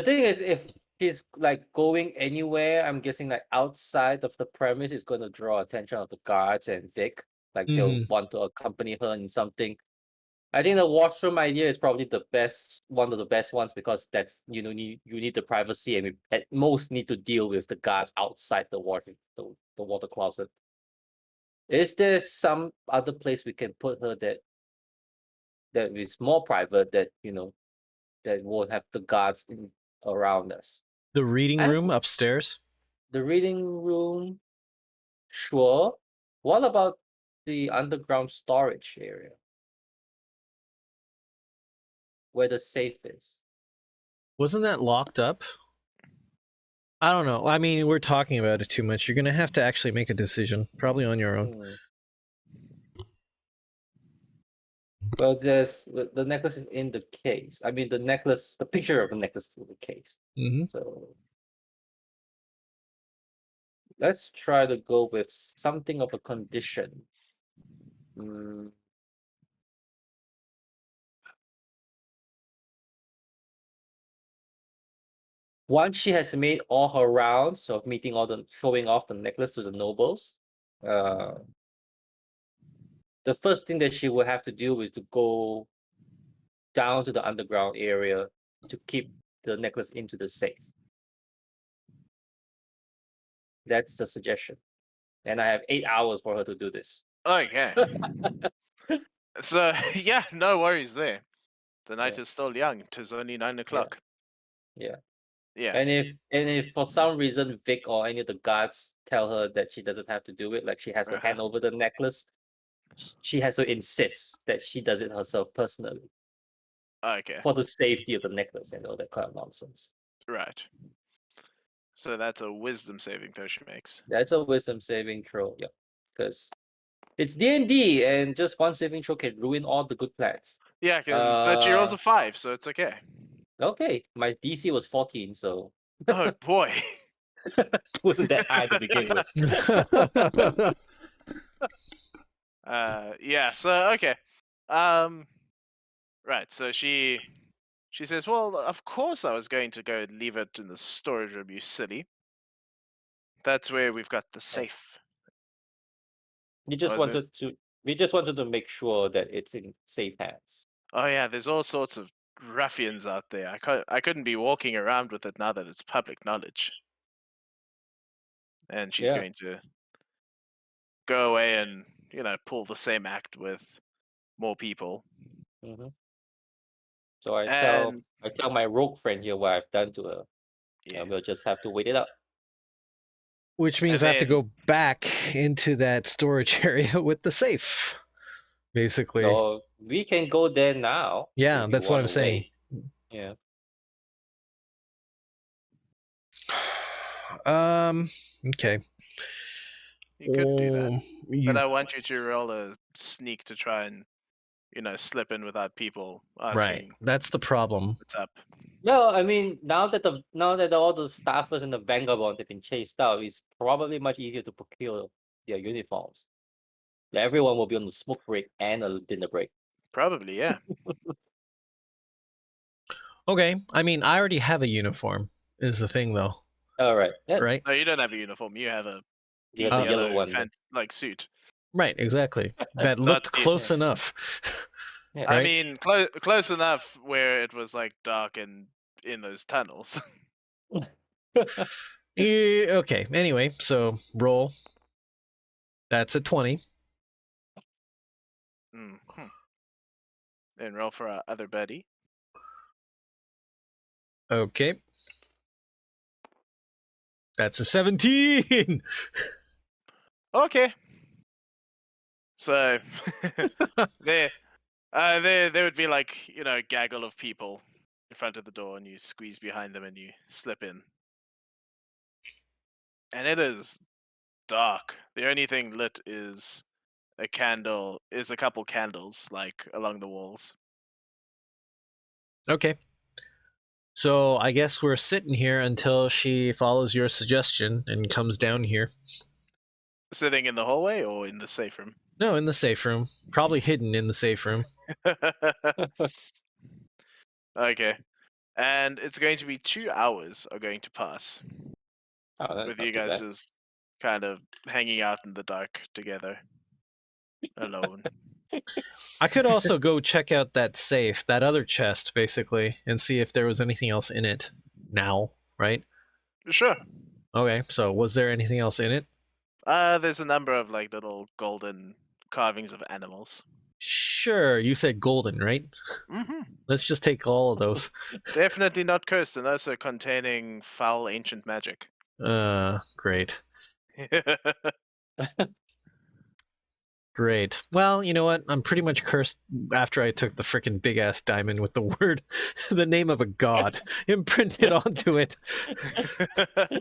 thing is if she's like going anywhere, I'm guessing like outside of the premise is going to draw attention of the guards and Vic. Like they'll want to accompany her in something. I think the washroom idea is probably one of the best ones because that's you need the privacy and we at most need to deal with the guards outside the water closet. Is there some other place we can put her that is more private that that will have the guards around us? The reading And room upstairs. the reading room, sure. What about the underground storage area where the safe is? Wasn't that locked up? I don't know. I mean, we're talking about it too much. You're gonna have to actually make a decision, probably on your own. Well, the necklace is in the case. I mean, the picture of the necklace is in the case. Mm-hmm. So let's try to go with something of a condition. Mm, Once she has made all her rounds of showing off the necklace to the nobles, the first thing that she will have to do is to go down to the underground area to keep the necklace into the safe. That's the suggestion. And I have 8 hours for her to do this. Okay. So yeah, no worries there. The night Yeah. is still young. 'Tis only 9 o'clock. Yeah. Yeah. And if for some reason Vic or any of the guards tell her that she doesn't have to do it, like she has to hand over the necklace, she has to insist that she does it herself personally Okay. for the safety of the necklace and all that kind of nonsense. Right. So that's a wisdom saving throw she makes. That's a wisdom saving throw, yeah. Because it's D&D and just one saving throw can ruin all the good plans. Yeah, but she rolls a 5, so it's okay. Okay, my DC was 14, so Oh boy. it wasn't that high to begin with. Yeah, so okay. Right, so she says, "Well, of course I was going to go and leave it in the storage room, you silly. That's where we've got the safe." We just Was it? wanted to make sure that it's in safe hands. Oh yeah, there's all sorts of ruffians out there. I couldn't be walking around with it now that it's public knowledge. And she's Yeah. going to go away and, pull the same act with more people. hmm So I And tell my rogue friend here what I've done to her, yeah. and we'll just have to wait it out. Which means And I have to then go back into that storage area with the safe, basically. So we can go there now. Yeah, if you that's what I'm wanna saying. wait. Yeah. Okay. you could do that. You, But I want you to roll a sneak to try and, slip in without people right. asking That's the problem. what's up. No, I mean now that all the staffers and the vagabonds have been chased out, it's probably much easier to procure their uniforms. Everyone will be on the smoke break and a dinner break. Probably, yeah. Okay. I mean, I already have a uniform, is the thing, though. All right. Yeah, Right? No, you don't have a uniform. You have a you deep have the yellow yellow one. suit. Right, exactly. That Not looked the- close enough. Yeah. I Right? mean, close enough where it was like dark and in those tunnels. Okay. Anyway, so roll. That's a 20. Mhm. And roll for our other buddy. Okay. That's a 17. Okay. So there would be like, a gaggle of people in front of the door, and you squeeze behind them and you slip in. And it is dark. The only thing lit is a couple candles like along the walls. Okay. So I guess we're sitting here until she follows your suggestion and comes down here. Sitting in the hallway or in the safe room? No, in the safe room. Probably hidden in the safe room. Okay. And it's going to be 2 hours are going to pass Oh, that's with not you too guys bad. just kind of hanging out in the dark together, alone. I could also go check out that safe, that other chest, basically, and see if there was anything else in it now, right? Sure. Okay, so was there anything else in it? There's a number of like little golden carvings of animals. Sure, you said golden, right? Mm-hmm. Let's just take all of those. Definitely not cursed, and also containing foul ancient magic. Great. Great. Well, you know what? I'm pretty much cursed after I took the frickin' big ass diamond with the word, the name of a god imprinted onto it.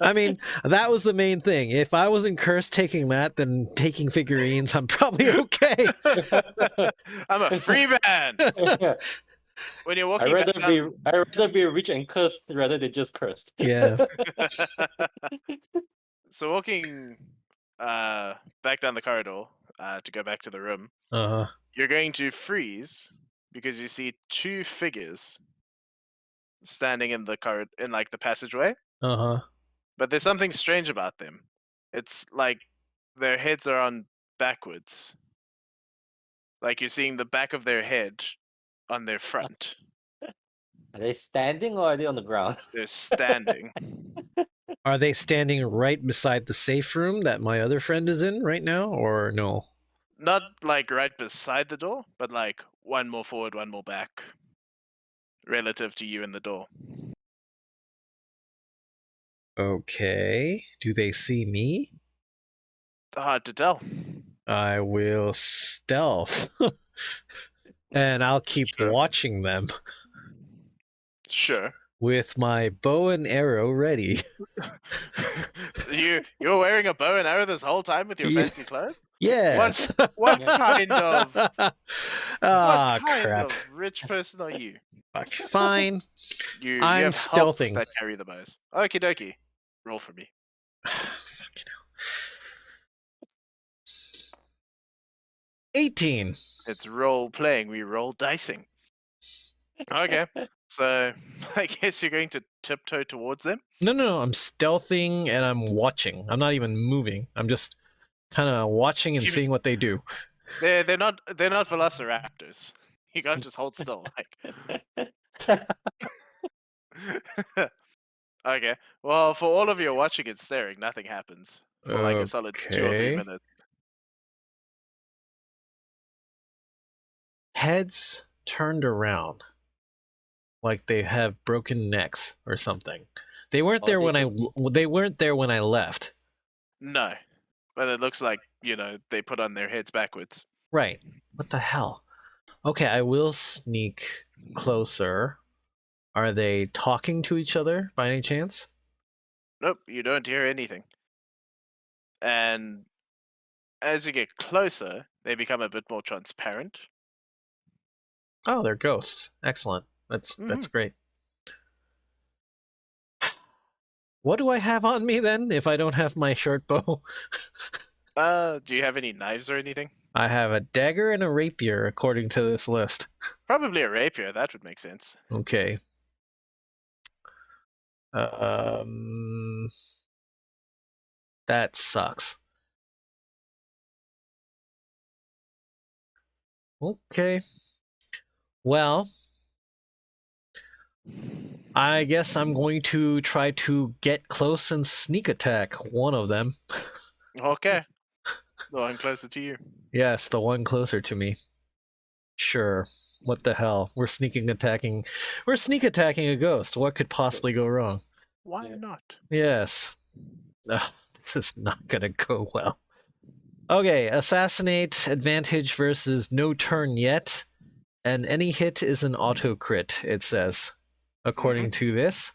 I mean, that was the main thing. If I wasn't cursed taking that, then taking figurines, I'm probably okay. I'm a free man. When you're walking back down, I'd rather be rich and cursed rather than just cursed. Yeah. so walking back down the corridor to go back to the room, you're going to freeze because you see two figures standing in the in like the passageway. But there's something strange about them. It's like their heads are on backwards. Like you're seeing the back of their head on their front. Are they standing or are they on the ground? They're standing. Are they standing right beside the safe room that my other friend is in right now, or no? Not like right beside the door, but like one more forward, one more back, relative to you in the door. Okay. Do they see me? Hard to tell. I will stealth. And I'll keep Sure. watching them Sure. with my bow and arrow ready. You're wearing a bow and arrow this whole time with your Yeah. fancy clothes? Yes. What kind of Ah, what kind crap. of rich person are you? Fuck. Fine. You I'm have help stealthing. that carry the bows. Okie dokie. Roll for me. Fucking hell. 18. It's role playing. We roll dicing. Okay. So I guess you're going to tiptoe towards them. No. I'm stealthing and I'm watching. I'm not even moving. I'm just kind of watching and You- seeing what they do. They're not velociraptors. You can't just hold still. Like. Okay. Well, for all of you watching and staring, nothing happens for like a solid 2 or 3 Okay. minutes. Heads turned around like they have broken necks or something. They weren't Or there they when they weren't there when I left. No, but it looks like they put on their heads backwards. Right. What the hell? Okay, I will sneak closer. Are they talking to each other by any chance? Nope, you don't hear anything. And as you get closer, they become a bit more transparent. Oh, they're ghosts. Excellent. That's great. What do I have on me then if I don't have my short bow? Do you have any knives or anything? I have a dagger and a rapier according to this list. Probably a rapier. That would make sense. Okay. That sucks. Okay. Well, I guess I'm going to try to get close and sneak attack one of them. Okay. The one closer to you. Yes, the one closer to me. Sure. What the hell? We're sneak attacking a ghost. What could possibly go wrong? Why Yeah. not? Yes. Ugh, this is not gonna go well. Okay, assassinate advantage versus no turn yet, and any hit is an auto crit, it says, according to this.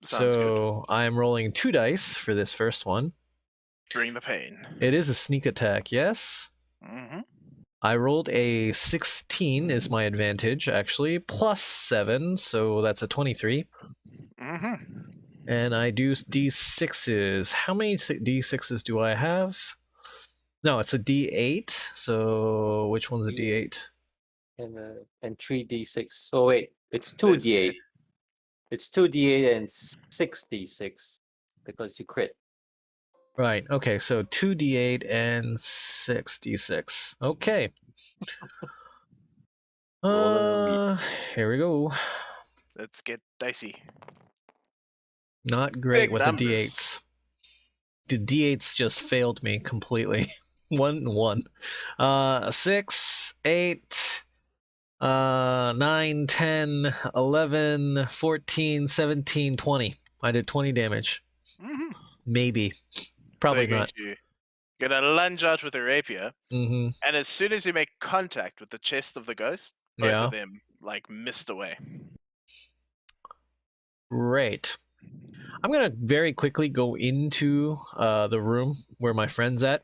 Sounds So I'm rolling 2 dice for this first one. Bring the pain. It is a sneak attack, yes. Mm-hmm. I rolled a 16 is my advantage, actually, plus 7, so that's a 23. Mm-hmm. And I do d6s. How many d6s do I have? No, it's a d8. So which one's a d8? And 3d6. Oh wait, it's There's 2d8. It's 2d8 and 6d6 because you crit. Right. Okay. So 2d8 and 6d6. Okay. Here we go. Let's get dicey. Not great Big with numbers. the d8s. The d8s just failed me completely. 1. 6, 8, 9, 10, 11, 14, 17, 20. I did 20 damage. Mm-hmm. Maybe. So Probably you're going not. to gonna lunge out with her rapier, Mm-hmm. and as soon as you make contact with the chest of the ghost, both Yeah. of them like mist away. Great. I'm gonna very quickly go into the room where my friend's at.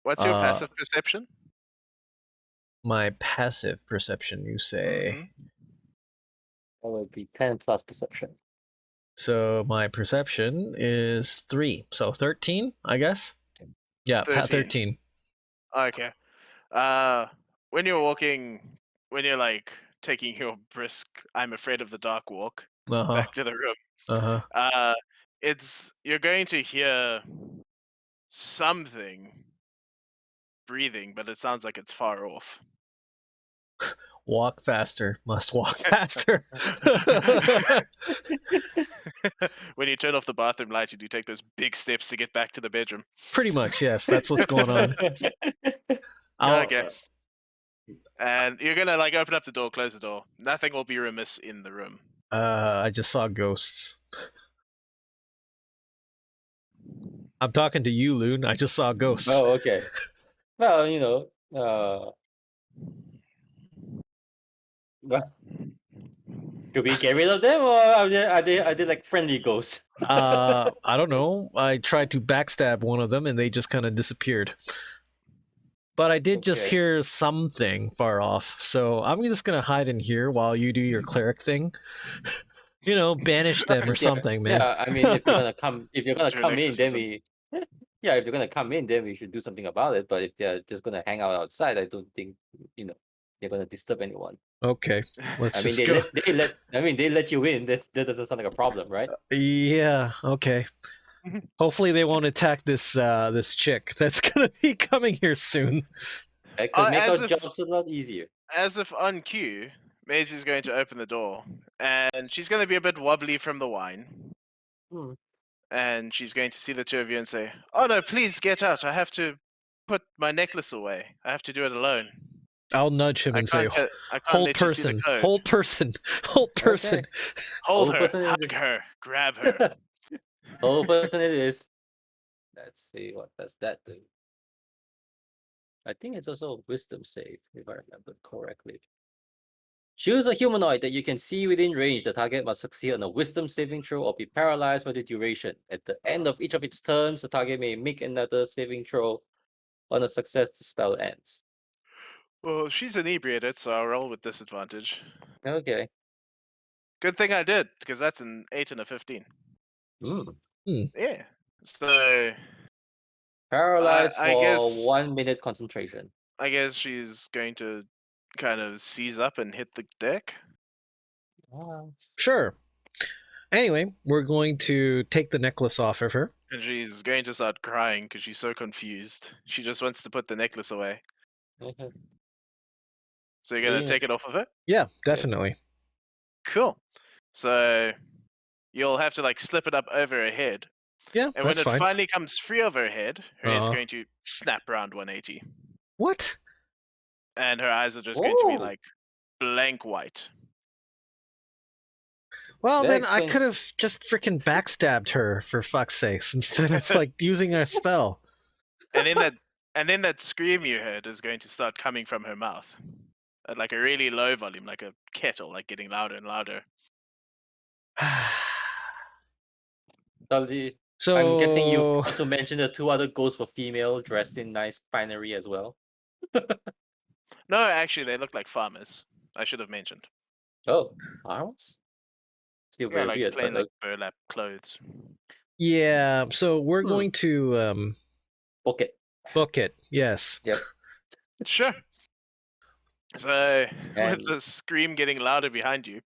What's your Uh, passive perception? My passive perception, you say. That would be 10 plus perception. So my perception is 3, so 13, I guess. Yeah, 13. Okay. When you're walking, when you're like taking your brisk, I'm afraid of the dark walk Uh-huh. back to the room, Uh-huh. you're going to hear something breathing, but it sounds like it's far off. Walk faster. Must walk faster. When you turn off the bathroom light, you do take those big steps to get back to the bedroom. Pretty much, yes. That's what's going on. Okay. And you're gonna like open up the door, close the door. Nothing will be remiss in the room. I just saw ghosts. I'm talking to you, Loon. I just saw ghosts. Oh, okay. Well, well, should we get rid of them, or are they like friendly ghosts? I don't know. I tried to backstab one of them and they just kind of disappeared. But I did just Okay. hear something far off, so I'm just gonna hide in here while you do your cleric thing. Banish them or something, man. Yeah, I mean, if you're gonna come Do in, an then exorcism. yeah, if you're gonna come in, then we should do something about it. But if they're just gonna hang out outside, I don't think they're gonna disturb anyone. Okay, let's I mean, just go. they let you in. That doesn't sound like a problem, right? Yeah. Okay. Hopefully they won't attack this chick that's gonna be coming here soon. It could make as our if- jobs a lot easier. As if on cue, Maisie's going to open the door, and she's going to be a bit wobbly from the wine. Hmm. And she's going to see the two of you and say, "Oh no, please get out! I have to put my necklace away. I have to do it alone. I'll nudge him I and say, can't "Hold let you see the person, code. hold person, hold person." Okay. Hold Hold her, person it hug is. her, grab her." Whole person it is. Let's see, what does that do? I think it's also a wisdom save, if I remember correctly. Choose a humanoid that you can see within range. The target must succeed on a wisdom saving throw or be paralyzed for the duration. At the end of each of its turns, the target may make another saving throw. On a success, the spell ends. Well, she's inebriated, so I'll roll with disadvantage. Okay. Good thing I did, because that's an 8 and a 15. Yeah. So Paralyzed I for guess- 1 minute concentration. I guess she's going to kind of seize up and hit the deck. Sure. Anyway, we're going to take the necklace off of her. And she's going to start crying because she's so confused. She just wants to put the necklace away. Okay. So you're going to Yeah. take it off of her? Yeah, definitely. Cool. So you'll have to like slip it up over her head. Yeah, And when that's it fine. finally comes free of her head's Uh-huh. going to snap around 180. What? And her eyes are just going to be Whoa. like blank white. Well, That then I explains- could have just freaking backstabbed her, for fuck's sakes, instead of like using a spell. And then that scream you heard is going to start coming from her mouth. At like a really low volume, like a kettle, like getting louder and louder. So I'm guessing you forgot to mention the two other ghosts were female, dressed in nice finery as well. No, actually, they look like farmers. I should have mentioned. Oh, arms? Still Yeah, very like weird, plain but like burlap clothes. Yeah, so we're going to book it. book it. Yes. Yep. Sure. So And- with the scream getting louder behind you,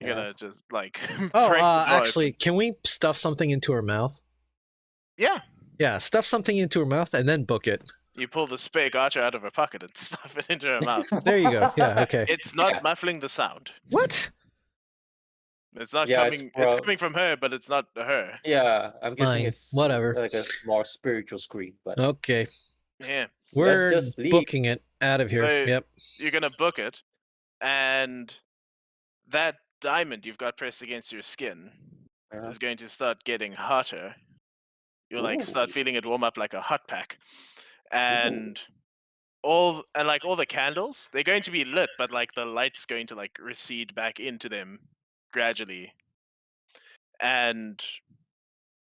you're Yeah. gonna just like. Oh, break the door actually, open. can we stuff something into her mouth? Yeah. Yeah, stuff something into her mouth and then book it. You pull the spare garter out of her pocket and stuff it into her mouth. There you go. Yeah, okay. It's not Yeah. muffling the sound. What? It's not Yeah, it's coming. It's prob- coming from her, but it's not her. Yeah, I'm guessing Fine, it's whatever. like a more spiritual scream, but Okay. Yeah. We're just leave. booking it out of here. So- Yep. You're gonna book it, and that diamond you've got pressed against your skin Yeah. is going to start getting hotter You'll like start Ooh. feeling it warm up like a hot pack, and all the candles, they're going to be lit, but like the light's going to like recede back into them gradually, and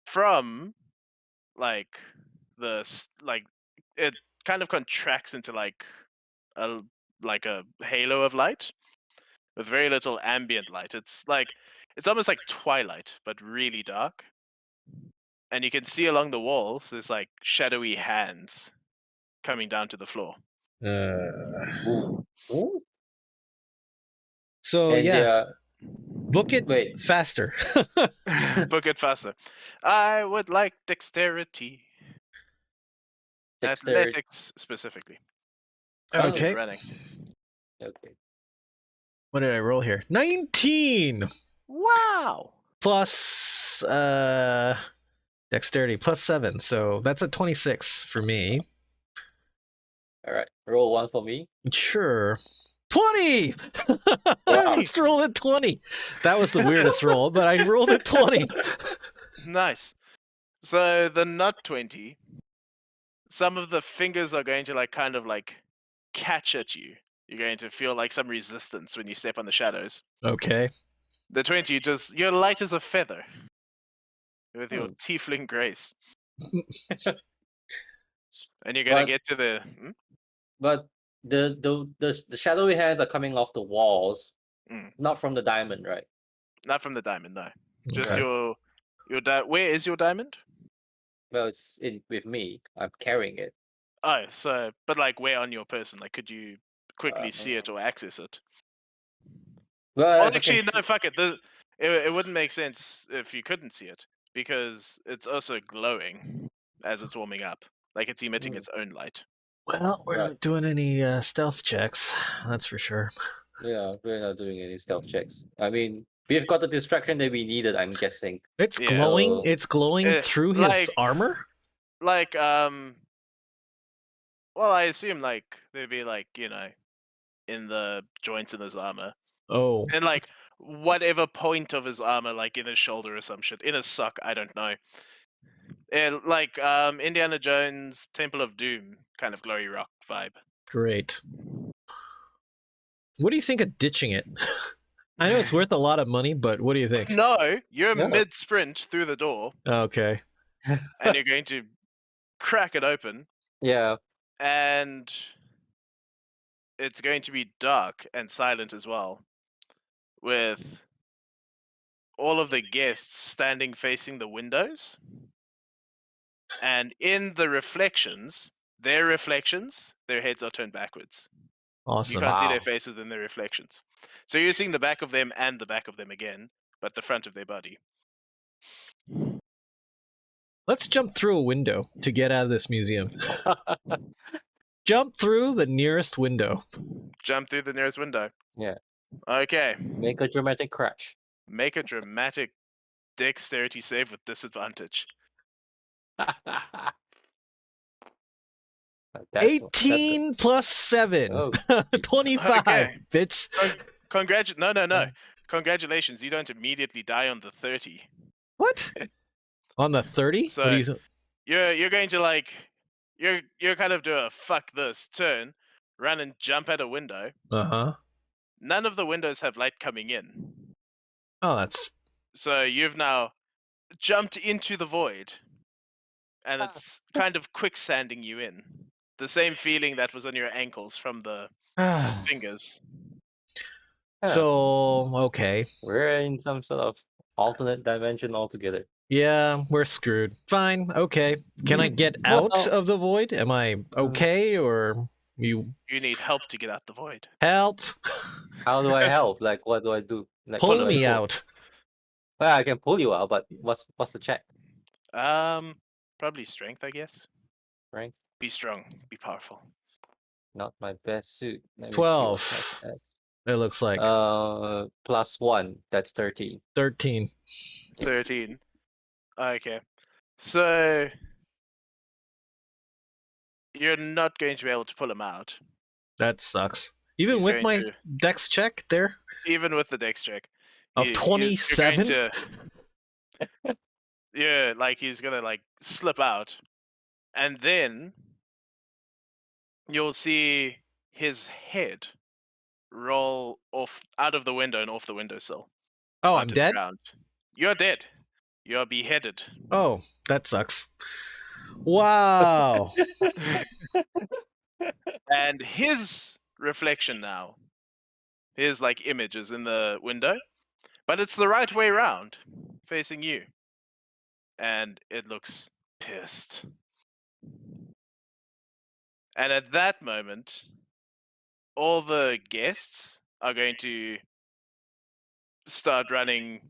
from like like it kind of contracts into a like a halo of light with very little ambient light. It's almost like twilight, but really dark. And you can see along the walls there's like shadowy hands coming down to the floor. Ooh. Ooh. So And yeah, book it wait. faster. Book it faster. I would like dexterity. Dexterity. Athletics specifically. Okay. Running. Okay. What did I roll here? 19 Wow. plus dexterity plus 7. So that's a 26 for me. All right. Roll 1 for me. Sure. 20! I Wow. just rolled a 20. That was the weirdest roll, but I rolled a 20. Nice. So the nut 20, some of the fingers are going to like kind of like catch at you. You're going to feel like some resistance when you step on the shadows. Okay. The 20, you're light as a feather with your Hmm. tiefling grace. And you're gonna get to the But the shadowy hands are coming off the walls, not from the diamond, right? not from the diamond, no. Just Okay. where is your diamond? Well, it's in with me. I'm carrying it. Oh, so but like where on your person? Like could you quickly see it or access it? Well, Well, if I can actually, no. Fuck it. It wouldn't make sense if you couldn't see it because it's also glowing as it's warming up. Like it's emitting its own light. Well, we're Right. not doing any stealth checks, that's for sure. Yeah, we're not doing any stealth checks. I mean, we've got the distraction that we needed, I'm guessing. It's Yeah. glowing. So- It's glowing through his like- armor. Like well, I assume like they'd be like in the joints in his armor. Oh, And like whatever point of his armor, like in his shoulder or some shit, in his sock, I don't know. Like Indiana Jones Temple of Doom kind of glory rock vibe. great. What do you think of ditching it? I know it's worth a lot of money, but what do you think? No, you're Yeah. mid sprint through the door Okay. and you're going to crack it open Yeah. and it's going to be dark and silent as well, with all of the guests standing facing the windows. And in the reflections, their heads are turned backwards. You Awesome. can't see Wow. their faces in their reflections. So you're seeing the back of them and the back of them again, but the front of their body. Let's jump through a window to get out of this museum. Jump through the nearest window. Jump through the nearest window. Yeah. Okay. Make a dramatic crash. Make a dramatic dexterity save with disadvantage. That's 18 plus 7. Oh, 25, Okay. bitch. No. Congratulations, you don't immediately die on the 30. What? On the 30? So- What do you th- You're going to like you're kind of do a fuck this turn, run and jump at a window. Uh-huh. None of the windows have light coming in. Oh, that's So you've now jumped into the void and it's kind of quicksanding you in. The same feeling that was on your ankles from the fingers. So, okay. we're in some sort of alternate dimension altogether. Yeah, we're screwed. Fine. Okay. Can I get out Well- of the void? Am I okay or you You need help to get out the void. help? How do I help? Like, what do I do? Like, Pull what do I me do? out. Well, I can pull you out, but what's the check, Probably strength, I guess. right? Be strong, be powerful. Not my best suit. Let me see 12. what's my stats. It looks like +1. That's 13. 13. 13. Okay. So you're not going to be able to pull him out, That sucks. Even He's with going my to- dex check there even with the dex check. of You're 27? going to Yeah, like he's gonna like slip out, and then you'll see his head roll off out of the window and off the windowsill Oh, I'm onto the dead? ground. You're dead. You're beheaded. Oh, that sucks. Wow. And his reflection now, his like image is in the window, but it's the right way round, facing you. And it looks pissed. And at that moment, all the guests are going to start running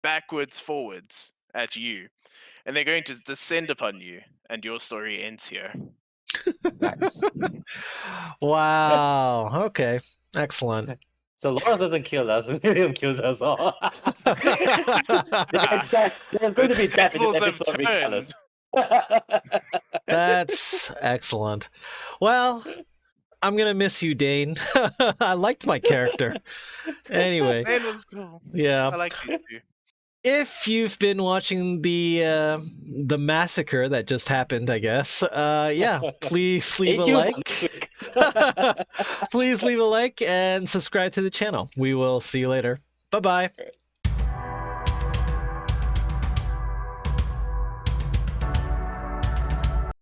backwards, forwards at you. And they're going to descend upon you, and your story ends here. Nice. Wow. Okay. Excellent. So Lawrence doesn't kill us, Miriam kills us all. There's going to be death in this tables have episode regardless. That's excellent. Well, I'm gonna miss you, Dane. I liked my character. Anyway, That was cool. I yeah. like you too. If you've been watching the massacre that just happened, I guess, yeah, please leave a like. Please leave a like and subscribe to the channel. We will see you later. Bye bye.